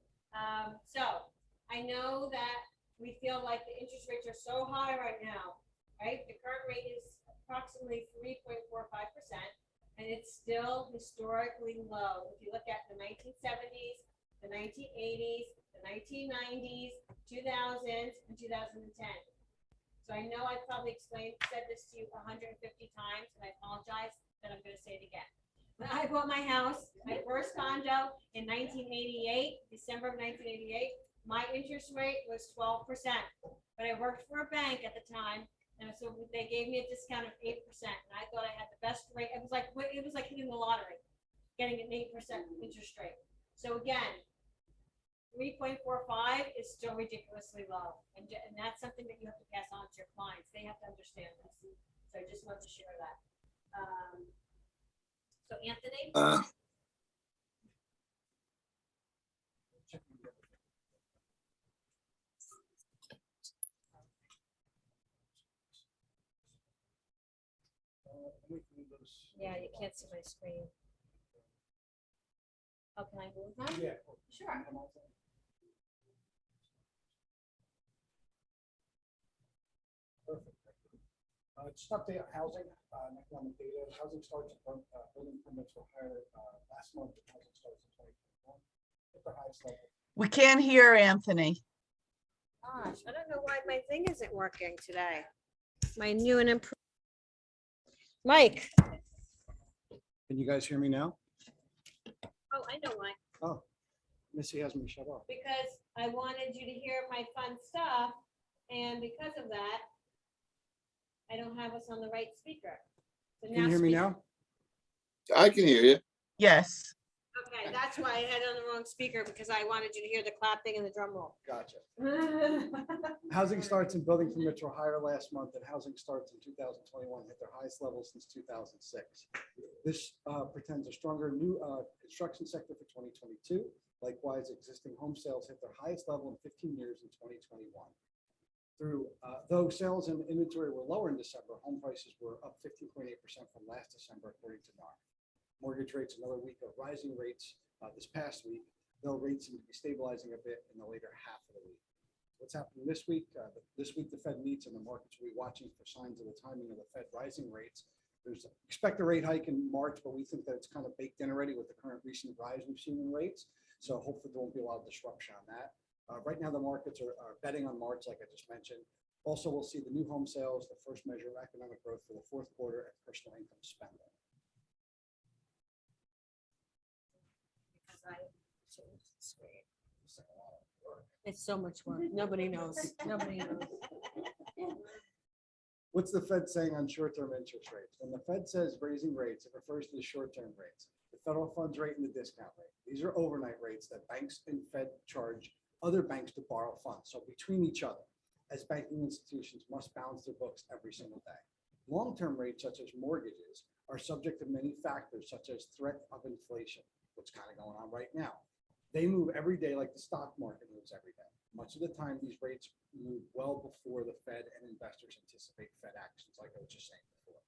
So I know that we feel like the interest rates are so high right now, right? The current rate is approximately 3.45%, and it's still historically low. If you look at the 1970s, the 1980s, the 1990s, 2000s, and 2010. So I know I probably said this to you 150 times, and I apologize that I'm going to say it again. When I bought my house, my first condo in 1988, December of 1988, my interest rate was 12%. But I worked for a bank at the time, and so they gave me a discount of 8%. And I thought I had the best rate. It was like hitting the lottery, getting an 8% interest rate. So again, 3.45 is still ridiculously low, and that's something that you have to pass on to your clients. They have to understand this. So I just wanted to share that. So Anthony. Yeah, you can't see my screen. Oh, can I move them? Yeah. Sure. Perfect. Just update housing, economic data, housing starts, building permits were higher last month, than housing starts in 2021. At the highest level. We can't hear Anthony. Gosh, I don't know why my thing isn't working today. My new and improved. Mike. Can you guys hear me now? Oh, I know why. Oh, Missy has me shut off. Because I wanted you to hear my fun stuff, and because of that, I don't have us on the right speaker. So Can you hear me speak. now? I can hear you. Yes. Okay, Okay, that's why I had it on the wrong speaker because I wanted you to hear the clapping and the drum roll. Gotcha. Housing starts and building permits were higher last month, and housing starts in 2021 hit their highest level since 2006. This portends a stronger new construction sector for 2022. Likewise, existing home sales hit their highest level in 15 years in 2021. Though sales and inventory were lower in December, home prices were up 15.8% from last December, according to NAR. Mortgage rates, another week of rising rates this past week, though rates seem to be stabilizing a bit in the later half of the week. What's happening this week? This week, the Fed meets and the markets will be watching for signs of the timing of the Fed rising rates. There's expect a rate hike in March, but we think that it's kind of baked in already with the current recent rise we've seen in rates. So hopefully there won't be a lot of disruption on that. Right now, the markets are betting on March, like I just mentioned. Also, we'll see the new home sales, the first measure of economic growth for the fourth quarter, and personal income spending. It's so much work. Nobody knows. Nobody knows. What's the Fed saying on short-term interest rates? When the Fed says raising rates, it refers to the short-term rates, the federal funds rate and the discount rate. These are overnight rates that banks and Fed charge other banks to borrow funds. So between each other, as banking institutions must balance their books every single day. Long-term rates, such as mortgages, are subject to many factors, such as threat of inflation, what's kind of going on right now. They move every day like the stock market moves every day. Much of the time, these rates move well before the Fed and investors anticipate Fed actions, like I was just saying before.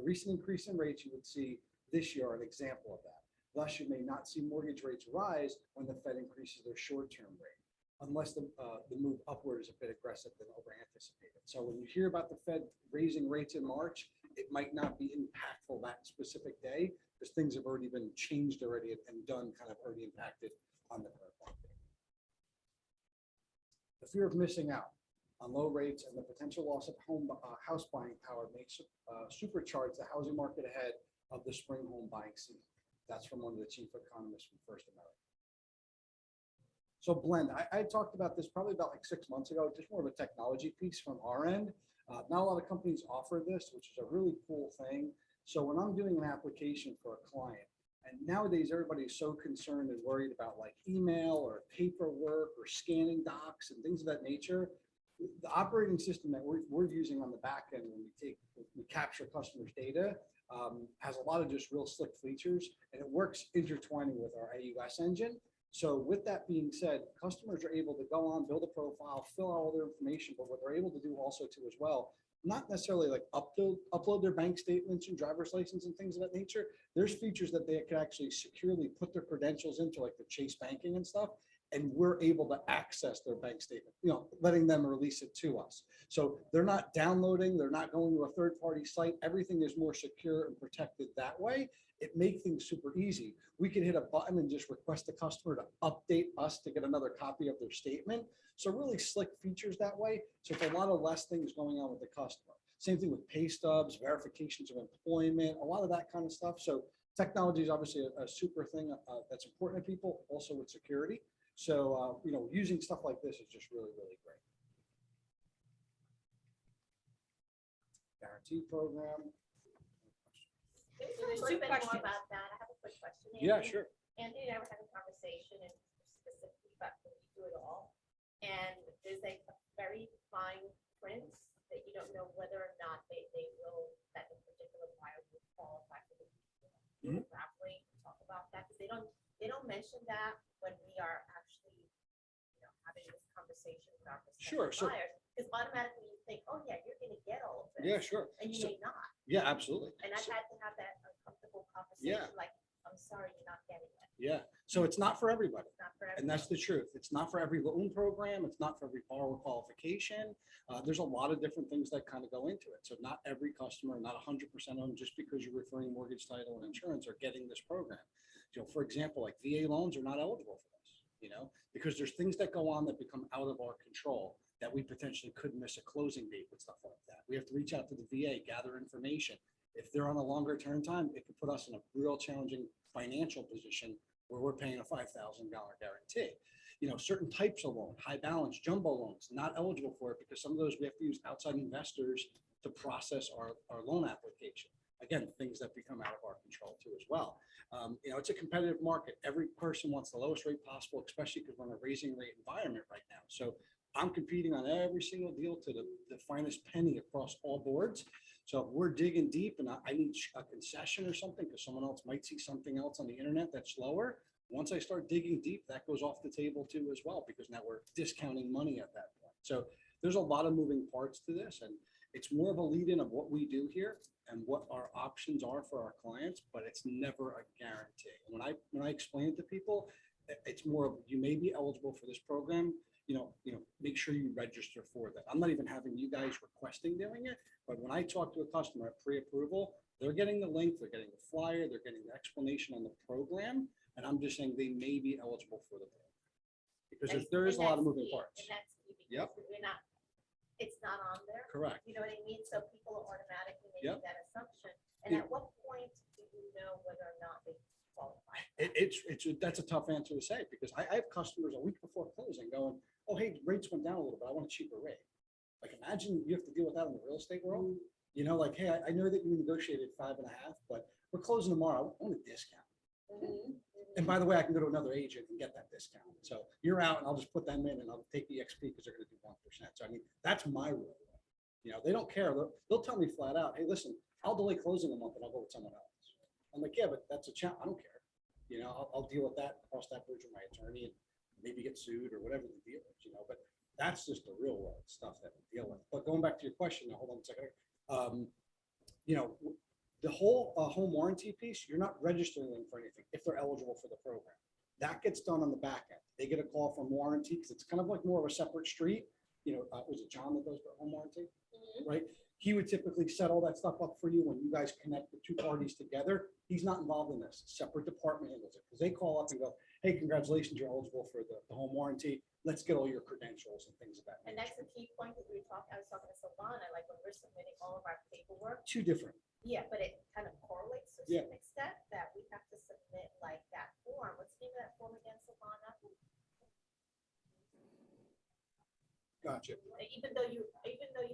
The recent increase in rates you would see this year are an example of that. Thus, you may not see mortgage rates rise when the Fed increases their short-term rate, unless the move upward is a bit aggressive than over anticipated. So when you hear about the Fed raising rates in March, it might not be impactful that specific day because things have already been changed already and done kind of already impacted on the current market. The fear of missing out on low rates and the potential loss of house buying power may supercharge the housing market ahead of the spring home buying season. That's from one of the chief economists from First American. So Blend, I talked about this probably about like 6 months ago, just more of a technology piece from our end. Not a lot of companies offer this, which is a really cool thing. So when I'm doing an application for a client, and nowadays everybody's so concerned and worried about like email or paperwork or scanning docs and things of that nature, the operating system that we're using on the back end when we capture customers' data has a lot of just real slick features, and it works intertwining with our AUS engine. So with that being said, customers are able to go on, build a profile, fill out all their information, but what they're able to do also too as well, not necessarily like upload their bank statements and driver's license and things of that nature. There's features that they can actually securely put their credentials into, like the Chase banking and stuff, and we're able to access their bank statement, letting them release it to us. So they're not downloading, they're not going to a third-party site. Everything is more secure and protected that way. It makes things super easy. We can hit a button and just request the customer to update us to get another copy of their statement. So really slick features that way. So it's a lot of less things going on with the customer. Same thing with pay stubs, verifications of employment, a lot of that kind of stuff. So technology is obviously a super thing that's important to people, also with security. So, using stuff like this is just really, really great. Guarantee program. There's There's a little two bit more questions. about that. I have a quick question. Yeah, Andy. sure. Andy and I were having a conversation and specifically about when you do it all. And there's like a very fine print that you don't know whether or not they will, that in particular buyer will qualify for the elaborate talk about that, because they don't mention that when we are actually, having this conversation with our Sure, prospective buyers. Because automatically you think, oh yeah, you're gonna get all of this. Yeah, sure. And you So- may not. Yeah, absolutely. And I've had to have that uncomfortable conversation, Yeah. like, I'm sorry, you're not getting it. Yeah. So it's not for everybody. It's not for And that's the truth. It's not for every loan program. It's not for every borrower qualification. There's a lot of different things that kind of go into it. So not every customer, not 100% of them, just because you're referring mortgage, title, and insurance, are getting this program. For example, like VA loans are not eligible for this, because there's things that go on that become out of our control that we potentially could miss a closing date with stuff like that. We have to reach out to the VA, gather information. If they're on a longer term time, it could put us in a real challenging financial position where we're paying a $5,000 guarantee. Certain types of loan, high balance, jumbo loans, not eligible for it because some of those we have to use outside investors to process our loan application. again, things that become out of our control too as well. You know, it's a competitive market. Every person wants the lowest rate possible, especially because we're in a raising rate environment right now. So I'm competing on every single deal to the finest penny across all boards. So if we're digging deep and I need a concession or something, because someone else might see something else on the internet that's lower, once I start digging deep, that goes off the table too as well, because now we're discounting money at that point. So there's a lot of moving parts to this, and it's more of a lead in of what we do here and what our options are for our clients, but it's never a guarantee. And when I explain it to people, it's more of, you may be eligible for this program, make sure you register for that. I'm not even having you guys requesting doing it, but when I talk to a customer at pre-approval, they're getting the link, they're getting the flyer, they're getting the explanation on the program, and I'm just saying they may be eligible for the program. Because there is a lot of moving parts. And that's key, Yep. because we're not, it's not on there. Correct. You know what I mean? So people are automatically Yep. making that assumption. And Yeah. at what point do you know whether or not they qualify? That's a tough answer to say, because I have customers a week before closing going, oh, hey, rates went down a little bit. I want a cheaper rate. Like, imagine you have to deal with that in the real estate world. You know, like, hey, I know that you negotiated 5.5, but we're closing tomorrow. I want a discount. And by the way, I can go to another agent and get that discount. So you're out and I'll just put them in and I'll take EXP because they're going to do 1%. So I mean, that's my rule. You know, they don't care. They'll tell me flat out, hey, listen, I'll delay closing a month and I'll go with someone else. I'm like, yeah, but that's a challenge. I don't care. You know, I'll deal with that, cross that bridge with my attorney and maybe get sued or whatever the deal is, but that's just the real world stuff that we deal with. But going back to your question, now hold on a second. The whole home warranty piece, you're not registering them for anything if they're eligible for the program. That gets done on the back end. They get a call from warranty because it's kind of like more of a separate street. Was it John that does the home warranty? Right? He would typically set all that stuff up for you when you guys connect the two parties together. He's not involved in this. Separate department handles it because they call up and go, hey, congratulations, you're eligible for the home warranty. Let's get all your credentials and things of that And nature. that's the key point that we were talking, I was talking to Savannah, like when we're submitting all of our paperwork. Two different. Yeah, but it kind of correlates to a Yeah. certain extent that we have to submit like that form. What's the name of that form again, Savannah? Gotcha. Even though you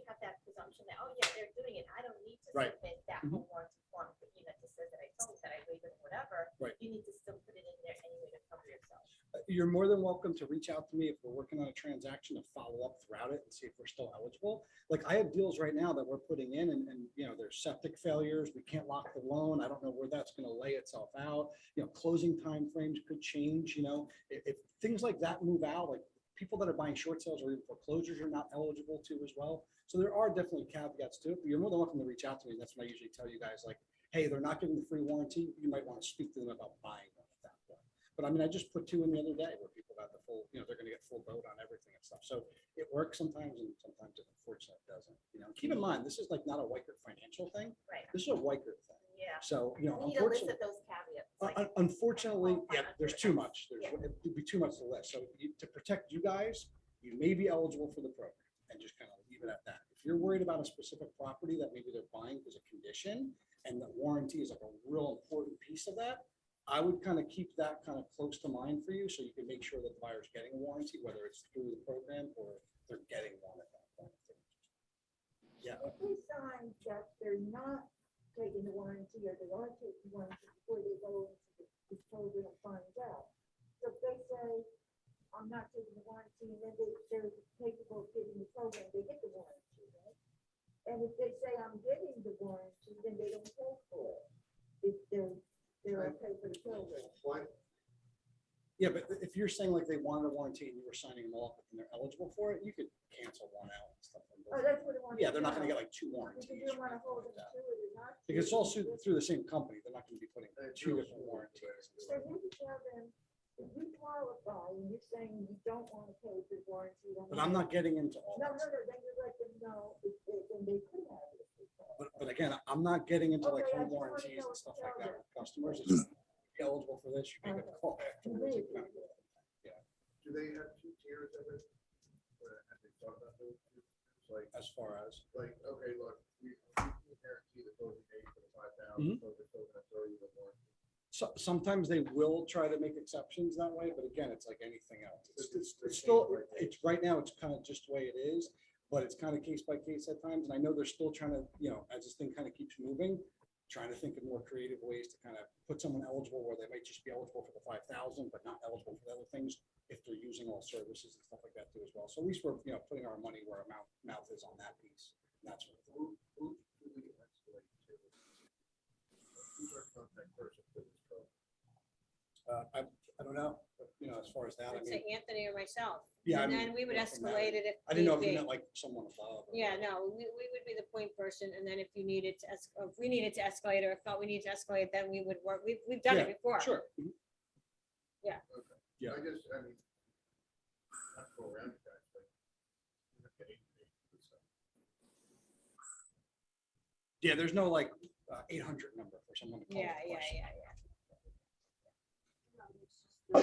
have that presumption that, oh yeah, they're doing it, I don't need to Right. submit that Mhm. home warranty form, but that just says that I told that I waive it, whatever. Right. You need to still put it in there anyway to cover yourself. You're more than welcome to reach out to me if we're working on a transaction to follow up throughout it and see if we're still eligible. Like I have deals right now that we're putting in and there's septic failures. We can't lock the loan. I don't know where that's going to lay itself out. Closing timeframes could change, if things like that move out, like people that are buying short sales or even foreclosures are not eligible to as well. So there are definitely caveats to it, but you're more than welcome to reach out to me. That's what I usually tell you guys, like, hey, they're not giving the free warranty. You might want to speak to them about buying them at that point. But I mean, I just put two in the other day where people got the full, they're going to get full boat on everything and stuff. So it works sometimes and sometimes it unfortunately doesn't. Keep in mind, this is like not a Weichert financial thing. Right. This is a Weichert thing. Yeah. So, You need a list unfortunately, of those caveats. like, unfortunately, qualify yeah, under there's too X. much. Yeah. It'd be too much to list. So to protect you guys, you may be eligible for the program and just kind of leave it at that. If you're worried about a specific property that maybe they're buying because of condition and the warranty is like a real important piece of that, I would kind of keep that kind of close to mind for you so you can make sure that the buyer's getting a warranty, whether it's through the program or they're getting one at that point. Yeah. If they sign that they're not taking the warranty or they are taking warranty before they go into the program and finds out. So if they say, I'm not taking the warranty, and then they're capable of getting the program, they get the warranty, right? And if they say, I'm getting the warranty, then they don't pay for it. If they're okay for the program. Why, Yeah, but if you're saying like they wanted a warranty and you were signing them all up and they're eligible for it, you could cancel one out and stuff. Oh, that's what I want. Yeah, they're not gonna get like two warranties. Because you don't or want to anything hold like them that. to it or not. Because it's all through the same company. They're not gonna be putting two different warranties. and So stuff. you can tell them, if you qualify and you're saying you don't want to pay for the warranty. But I'm not getting into all No, that. then you let them know if then they could have it. if they qualify. But again, I'm not getting into like Okay, I home just wanna warranties know and stuff what like to that tell with customers. It's just, you're eligible for this, you can get a call afterwards. and kind of go. do they have two tiers of it? Or have they thought about those two? It's like, As far as, okay, look, we guarantee the closing date for the 5,000, so they're still gonna throw you the warranty. sometimes they will try to make exceptions that way, but again, it's like anything else. It's It's still, case by it's right now, it's kind of just the way it is, but it's kind of case by case at times. And I know they're still trying to, as this thing kind of keeps moving, trying to think of more creative ways to kind of put someone eligible where they might just be eligible for the 5,000, but not eligible for the other things if they're using all services and stuff like that too as well. So at least we're, putting our money where our mouth is on that piece. And that's what. Who do we escalate to? Who's our contact person for this program? I don't know, but, as far as that, I I'd mean, say Anthony or myself. yeah. I And mean, then we would yeah, from that, escalate it if. I didn't know if need you be. meant like someone above. or- Yeah, no, we would be the point person, and then if you needed to, if we needed to escalate or felt we needed to escalate, then we would work, we've done it Yeah, before. Sure. Mhm. Okay. Yeah. I just, I mean, not to go around you guys, but. Okay. Yeah, there's no like 800 number for someone to call. Yeah, with a yeah, question. yeah, yeah. I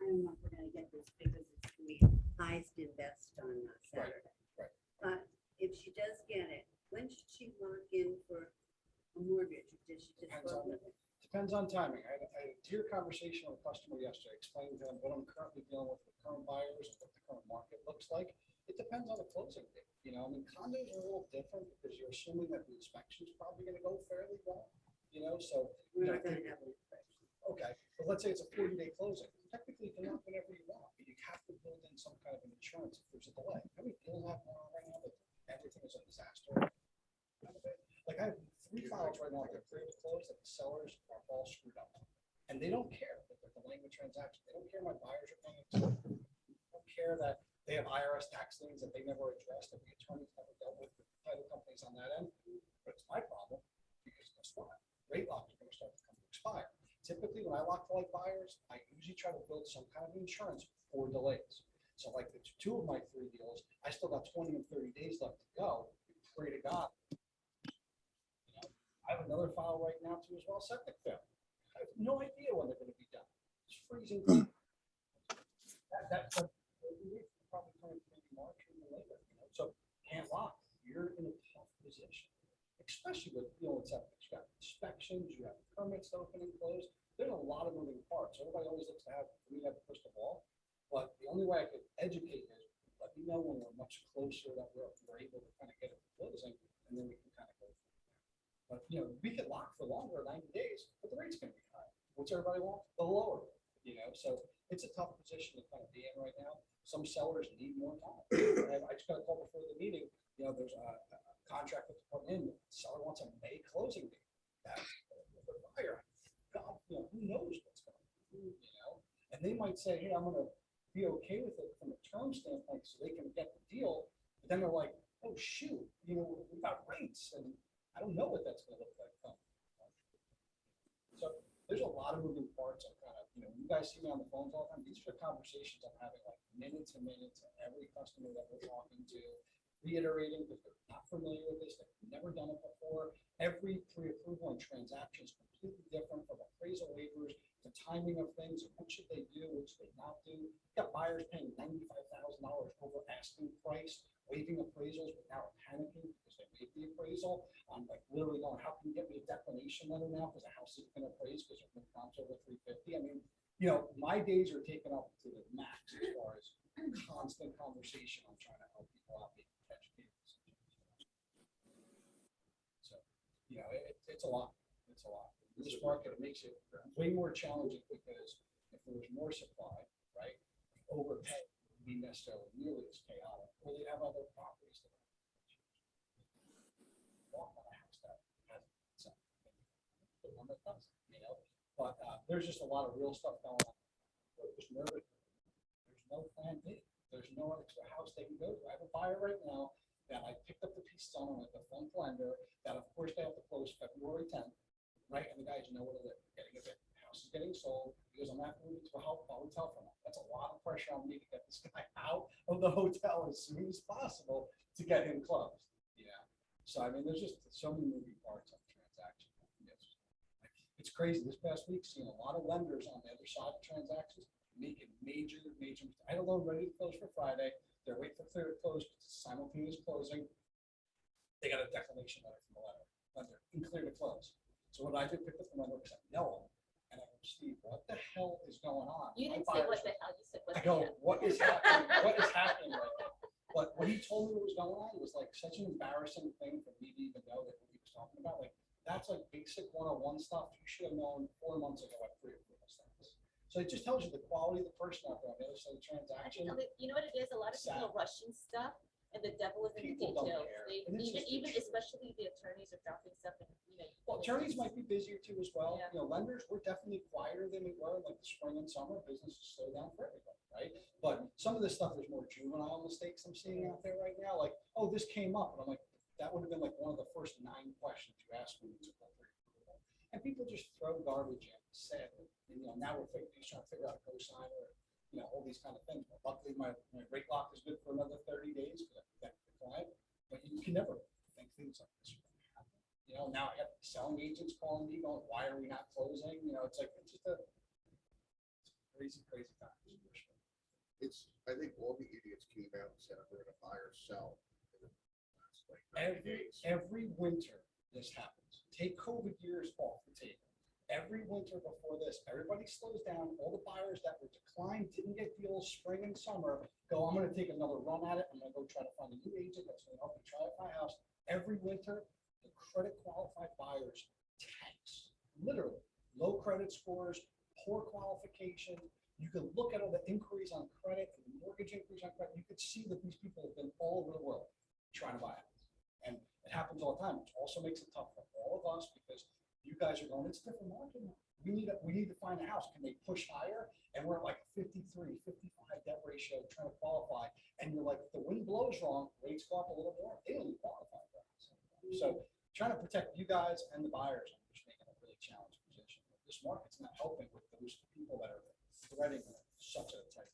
don't know if we're gonna get this because it's we highest invest on Saturday. right. But if she does get it, when should she lock in for a mortgage? Or does she just Depends go on with it? Depends on timing. I had a dear conversation with a customer yesterday, explaining to them what I'm currently dealing with current buyers, and what the current market looks like. It depends on the closing date. I mean, condos are a little different because you're assuming that the inspection is probably gonna go fairly well, so. We're not gonna have an inspection. Okay, but let's say it's a 40-day closing. Technically, you can lock whenever you want, but you have to build in some kind of an insurance if there's a delay. How many deals have going on right now that everything is a disaster? Like I have 3 files right now that are clear to close that the sellers are all screwed up on. And they don't care that they're delaying the transaction. They don't care my buyers are paying. They don't care that they have IRS tax liens that they never addressed, that the attorneys never dealt with the title companies on that end. But it's my problem because guess what? Rate locks are going to start to come to expire. Typically, when I lock to like buyers, I usually try to build some kind of insurance for delays. So like the 2 of my 3 deals, I still got 20 and 30 days left to go. Pray to God. I have another file right now too as well, septic fail. I have no idea when they're going to be done. It's freezing. That's probably coming maybe March or even later. So can't lock. You're in a tough position, especially with with septic. You got inspections, you have permits to open and close. There's a lot of moving parts. Everybody always looks to have a crystal ball, but the only way I could educate is let me know when we're much closer that we're able to kind of get it closing, and then we can kind of go. But we could lock for longer, 90 days, but the rate's going to be high. What's everybody want? The lower rate. So it's a tough position to kind of be in right now. Some sellers need more time. I just got a call before the meeting. There's a contract that's put in. The seller wants a May closing date. That's the buyer. God, who knows what's going on? And they might say, hey, I'm going to be okay with it from a term standpoint, so they can get the deal. But then they're like, oh shoot, we got rates and I don't know what that's going to look like. So there's a lot of moving parts. I kind of, you guys see me on the phones all the time. These are the conversations I'm having like minutes and minutes of every customer that we're talking to, reiterating because they're not familiar with this. They've never done it before. Every pre-approval and transaction is completely different from appraisal waivers, the timing of things, what should they do, what should they not do. You got buyers paying $95,000 over asking price, waiving appraisals, but now are panicking because they made the appraisal. I'm like literally going, how can you get me a declination letter now because the house is going to appraise because there's been comps over 350. I mean, my days are taken up to the max as far as constant conversation. I'm trying to help people out, being educated. So, it's a lot. It's a lot. In this market, it makes it way more challenging because if there was more supply, right, overpay wouldn't be necessarily nearly as chaotic, or they have other properties that walk on a house that has something, the one that doesn't, But there's just a lot of real stuff going on. We're just nervous. There's no plan B. There's no extra house they can go to. I have a buyer right now that I picked up the pieces on with a fund lender that of course they have to close February 10th, right? And the guys know where to live. Getting a bit. The house is getting sold because I'm not moving to a hotel for them. That's a lot of pressure on me to get this guy out of the hotel as soon as possible to get him closed. So I mean, there's just so many moving parts on the transaction. It's crazy. This past week, seeing a lot of lenders on the other side of transactions making major. I had a loan ready to close for Friday. They're waiting for clear to close, simultaneous closing. They got a declination letter from the lender in clear to close. So what I did, picked up the lender because I know him, and I go, Steve, what the hell is going on? You My didn't say buyers- what the hell, you said what I the go, hell. what is happening? What is happening right now? But what he told me what was going on was like such an embarrassing thing for me to even know that what he was talking about. Like, that's like basic 101 stuff you should have known 4 months ago at pre-approval status. So it just tells you the quality of the person out there on the other side of the I transaction. think, you know what it is? A lot of people are rushing stuff and the devil is in the People don't details. care, They, and it's even, just the even truth. especially the attorneys are dropping stuff and, you know. Well, attorneys might be busier too as well. Yeah. You know, lenders, we're definitely quieter than we were like the spring and summer. Business is slow down for everybody, right? But some of this stuff is more juvenile mistakes I'm seeing out there right now. Like, oh, this came up. And I'm like, that would have been like one of the first 9 questions you asked when you took that pre-approval. And people just throw garbage in, said, and, you know, now we're he's trying to figure out a cosigner, you know, all these kind of things. But luckily, my rate lock is good for another 30 days because I protect the client. But you can never think things like this. You know, now I got selling agents calling me going, why are we not closing? You know, it's like, it's just crazy, crazy time. I think all the idiots came out and said, I'm gonna buy or sell. in the last, like, 90 days. Every winter this happens. Take COVID years off the table. Every winter before this, everybody slows down. All the buyers that were declined, didn't get deals spring and summer, go, I'm gonna take another run at it. I'm gonna go try to find a new agent that's gonna help me try out my house. Every winter, the credit qualified buyers tanks, literally. Low credit scores, poor qualification. You can look at all the inquiries on credit and the mortgage inquiries on credit. You could see that these people have been all over the world trying to buy it. And it happens all the time, which also makes it tough for all of us because you guys are going, it's a different market now. We need to find a house. Can they push higher? And we're at like 53, 55 debt ratio trying to qualify. And you're like, if the wind blows wrong, rates go up a little more. They don't qualify for that. So trying to protect you guys and the buyers, I'm just making a really challenging position. This market's not helping with those people that are threading such a tight.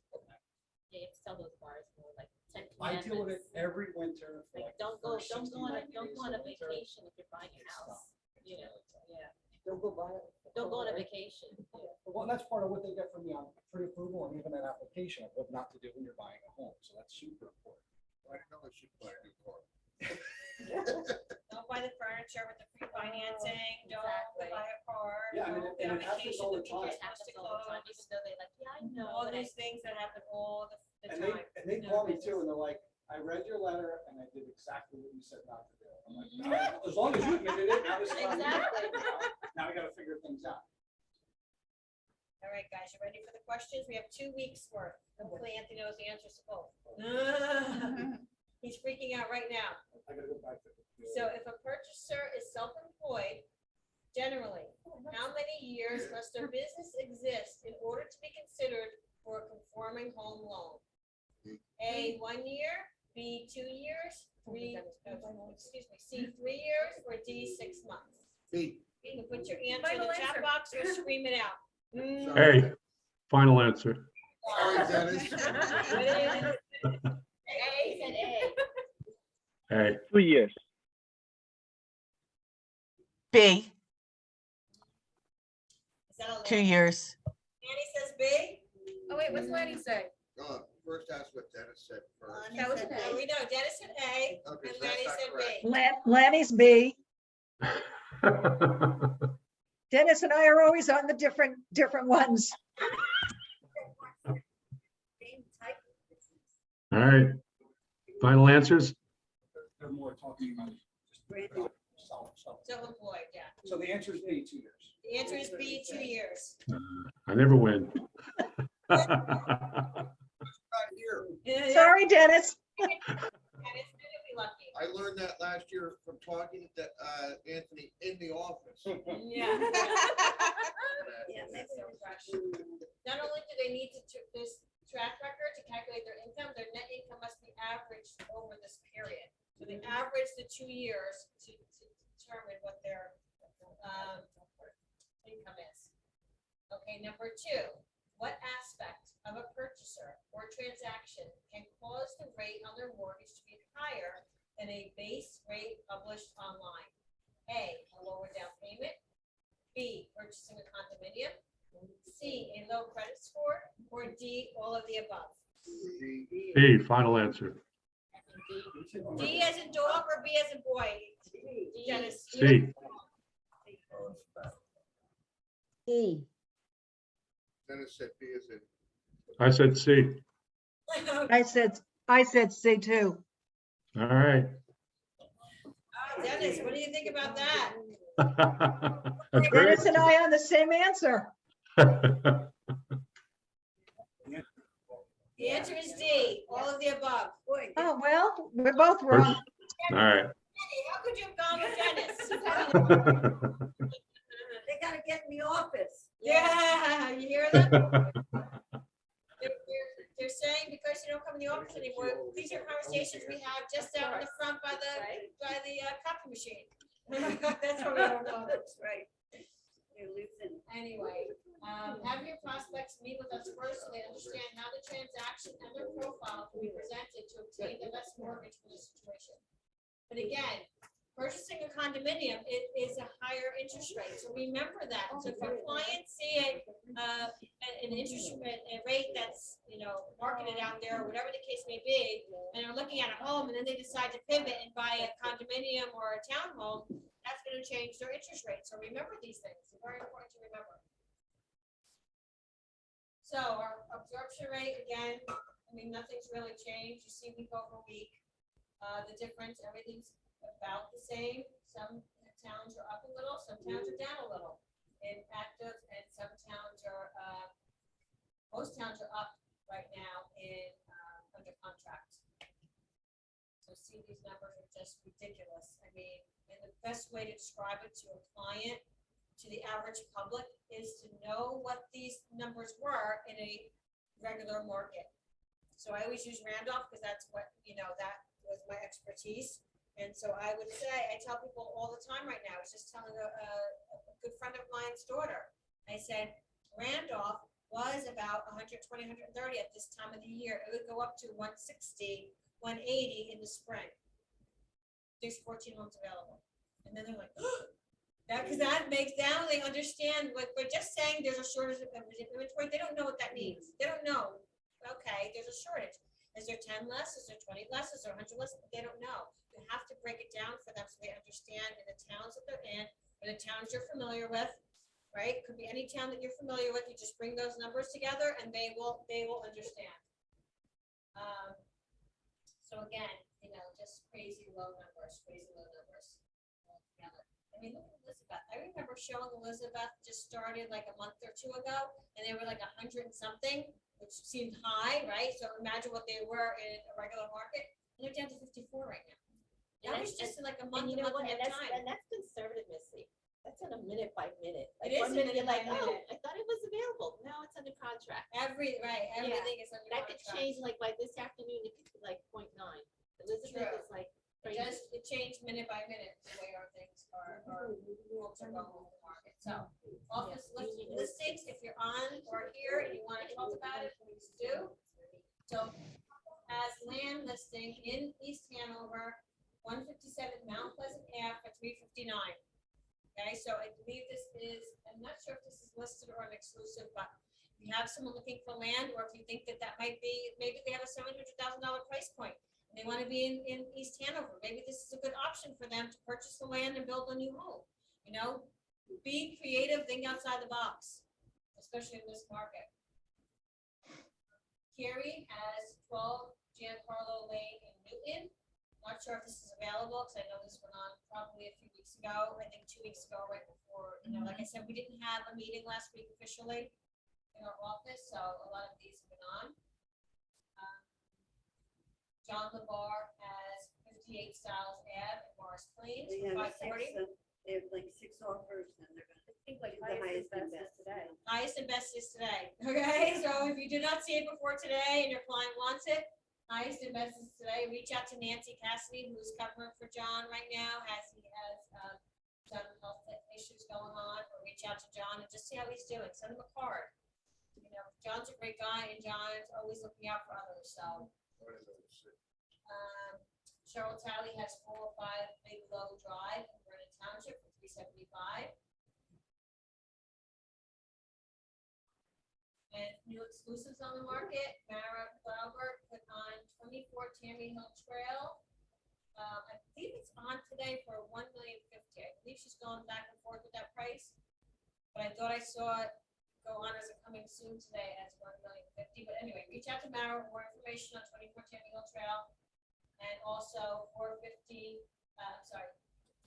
Yeah, you have to tell those bars more like 10 I deal with it commandments. every winter. For Like, like don't the go, first don't 60, go on a, 90 don't days go on of a winter. vacation if you're buying a It's house, tough. It's you know, really tough. yeah. Don't go buy it. Don't go on a vacation. Well, that's part of what they get from me on pre-approval and even an application of what not to do when you're buying a home. So that's super important. I didn't know I should buy a new car. Don't buy the furniture with the pre-financing, don't Exactly. buy a car, Yeah, I mean, don't and get on it happens vacation, all the the people time. It supposed to happens all the time, close. even though they like, yeah, I know. All but I- these things that happen all the And time. they call me too, and they're like, I read your letter and I did exactly what you said not to do. I'm like, "All right, as long as you admitted it, now this is on you." Exactly. Now we gotta figure things out. All right, guys, you ready for the questions? We have 2 weeks worth. Hopefully Anthony knows the answers to both. He's freaking out right now. I gotta go back to. So if a purchaser is self-employed, generally, how many years must their business exist in order to be considered for a conforming home loan? A, 1 year, B, 2 years, C, 3 years, or D, 6 months? B. You can put your answer in Final the chat answer. box or scream it out. Hey, final answer. Sorry, Dennis. A, said A. Hey, 2 years. B, Is that a 2 land? years. Annie says B? Oh, wait, what's Lanny say? First, that's what Dennis said first. That was an Oh, A. we know, Dennis said A, Okay, and so that's Lanny not said correct. B. Lanny's B. Dennis and I are always on the different ones. all right. Final answers? They're more talking about. Self-employed, yeah. So the answer is B, 2 years. The answer is B, 2 years. I never win. Not here. Yeah, Sorry, Dennis. And it's gonna be lucky. I learned that last year from talking to Anthony in the office. Yeah. Yeah, that's so fresh. Not only do they need to, this track record to calculate their income, their net income must be averaged over this period. So they average the 2 years to determine what their income is. Okay, number 2, what aspect of a purchaser or transaction can cause the rate on their mortgage to be higher than a base rate published online? A, a lower down payment. B, purchasing a condominium. C, a low credit score, or D, all of the above? B, final answer. D as in dog or B as in boy? Dennis. C. E. Dennis said B is in. I said C. I said I said C too. All right. Dennis, what do you think about that? That's great. Dennis and I on the same answer. The answer is D, all of the above. Boy, Oh, well, we're both First- wrong. All right. How could you have gone with Dennis? they gotta get in the office. Yeah, you hear them? They're saying because you don't come in the office anymore, these are conversations we have just out in the front by the copy machine. That's what we don't know. That's right. They're losing. Anyway, have your prospects meet with us first so they understand how the transaction and their profile can be presented to obtain the best mortgage for the situation. But again, purchasing a condominium, it is a higher interest rate, so remember that. So if your clients see an interest rate that's, marketed out there, or whatever the case may be, and they're looking at a home, and then they decide to pivot and buy a condominium or a townhome, that's gonna change their interest rate. So remember these things, they're very important to remember. So our absorption rate, again, nothing's really changed. You see week over week, the difference, everything's about the same. Some towns are up a little, some towns are down a little in active, and some towns are, most towns are up right now in, under contract. So see, these numbers are just ridiculous. And the best way to describe it to a client, to the average public, is to know what these numbers were in a regular market. So I always use Randolph because that's what, that was my expertise. And so I would say, I tell people all the time right now, I was just telling a good friend of mine's daughter, I said, Randolph was about 120, 130 at this time of the year. It would go up to 160, 180 in the spring. There's 14 homes available. And then they're like, because that makes, now they understand what we're just saying. There's a shortage of inventory. They don't know what that means. They don't know. Okay, there's a shortage. Is there 10 less? Is there 20 less? Is there 100 less? They don't know. You have to break it down for them so they understand in the towns that they're in, or the towns you're familiar with, right? Could be any town that you're familiar with. You just bring those numbers together and they will understand. So again, just crazy low numbers altogether. Look at Elizabeth. I remember showing Elizabeth just started like a month or two ago, and they were like 100 and something, which seemed high, right? So imagine what they were in a regular market. And they're down to 54 right now. That was just in like a month, And you know what, at and a time. that's conservative, Missy. That's on a minute by minute. It Like, is one a minute you're minute like, by oh, minute. I thought it was available. No, it's under contract. Everything is under That could contract. change, like by this afternoon, it could be like 0.9. Elizabeth True. is like It crazy. it changed minute by minute, the way our things are rules are going on the market. So office listings, if you're on or here and you want to talk about it, please do. So as land listing in East Hanover, 157 Mount Pleasant Ave for 359. Okay, so I believe this is, I'm not sure if this is listed or an exclusive, but if you have someone looking for land, or if you think that might be, maybe they have a $700,000 price point. They want to be in East Hanover. Maybe this is a good option for them to purchase the land and build a new home. Be creative, think outside the box, especially in this market. Carrie has 12 Giancarlo Lane in Newton. Not sure if this is available because I know this went on probably a few weeks ago. I think 2 weeks ago, right before, like I said, we didn't have a meeting last week officially in our office, so a lot of these have been on. John LeBar has 58 Styles Ave in Morris Plains They for have 540. they have like 6 offers and they're gonna. I think like The highest and best today. Highest and best is today. Okay, so if you did not see it before today and your client wants it, highest and best is today. Reach out to Nancy Cassidy, who's covering for John right now, he has some health issues going on, or reach out to John and just see how he's doing. Send him a card. John's a great guy and John's always looking out for others, so. Cheryl Talley has 405 Big Low Drive in Vernon Township for 375. And new exclusives on the market. Mara Glauber put on 24 Tammy Hill Trail. I believe it's on today for $1,050,000. I believe she's going back and forth with that price. But I thought I saw it go on as a coming soon today as 1,050,000, but anyway, reach out to Mara, more information on 24 Tammy Hill Trail. And also 450,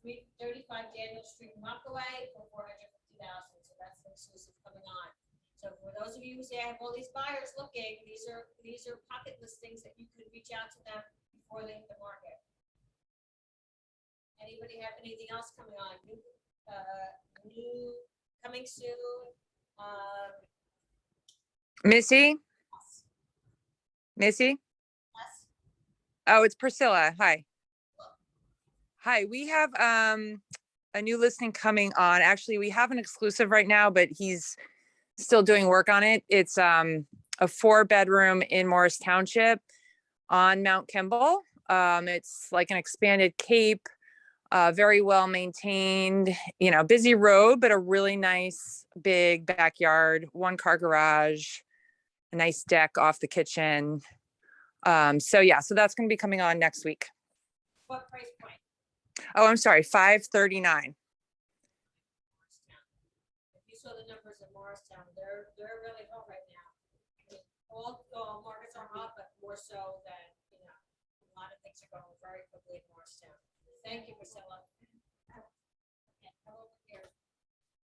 335 Daniel Street, Rockaway for 450,000, so that's the exclusive coming on. So for those of you who say I have all these buyers looking, these are pocket listings that you could reach out to them before they hit the market. Anybody have anything else coming on? New coming soon? Missy? Missy? Yes. Oh, it's Priscilla. Hi. Hi, we have a new listing coming on. Actually, we have an exclusive right now, but he's still doing work on it. It's a 4-bedroom in Morris Township on Mount Kimball. It's like an expanded cape, very well maintained, busy road, but a really nice big backyard, 1-car garage, a nice deck off the kitchen. So that's going to be coming on next week. What price point? Oh, I'm sorry, $539. If you saw the numbers in Morristown, they're really hot right now. I mean, all markets are hot, but more so than, a lot of things are going very quickly in Morristown. Thank you, Priscilla. Yeah, come over here.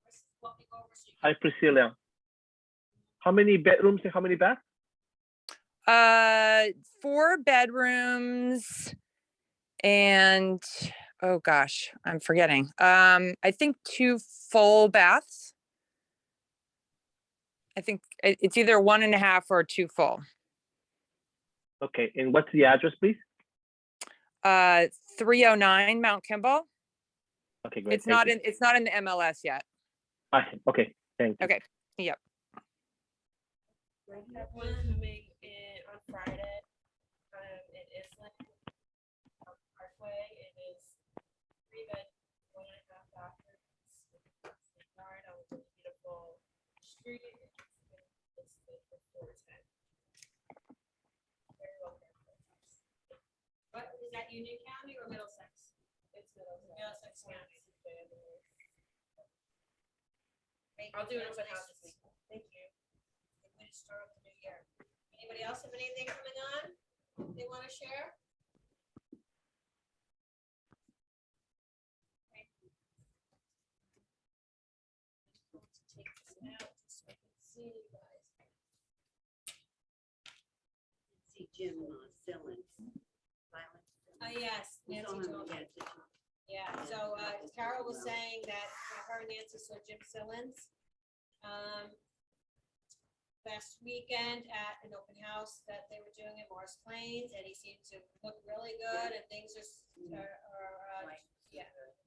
Chris is walking over so you Hi, Priscilla. How many bedrooms and how many baths? 4 bedrooms and oh gosh, I'm forgetting. I think 2 full baths. I think it's either 1.5 or 2 full. Okay, and what's the address, please? 309 Mount Kimball. Okay, great. It's not in the MLS yet. Okay, thank you. Okay. Yep. I have one coming in on Friday, in Island, Parkway. It is 3 bed, 1.5 bathrooms. Yard on a beautiful street. It's for 410. Very well cared for. What, is that Union County or Middlesex? It's Middlesex County. I'll do an open house this week. Thank you. Good way to start off the new year. Anybody else have anything coming on they want to share? Okay. I'm going to take this out so I can see you guys. See Jim Sillins. Yes, Nancy told me. Yeah, so Carol was saying that her and Nancy saw Jim Sillins last weekend at an open house that they were doing in Morris Plains, and he seemed to look really good, and things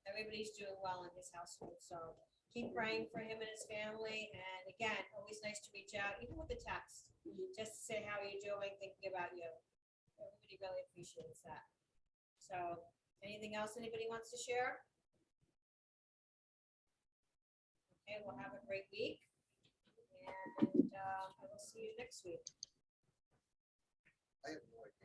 everybody's doing well in his household. So keep praying for him and his family. And again, always nice to reach out, even with the text, just to say how you're doing, thinking about you. Everybody really appreciates that. So anything else anybody wants to share? Okay, we'll have a great week. And I will see you next week. I have no idea.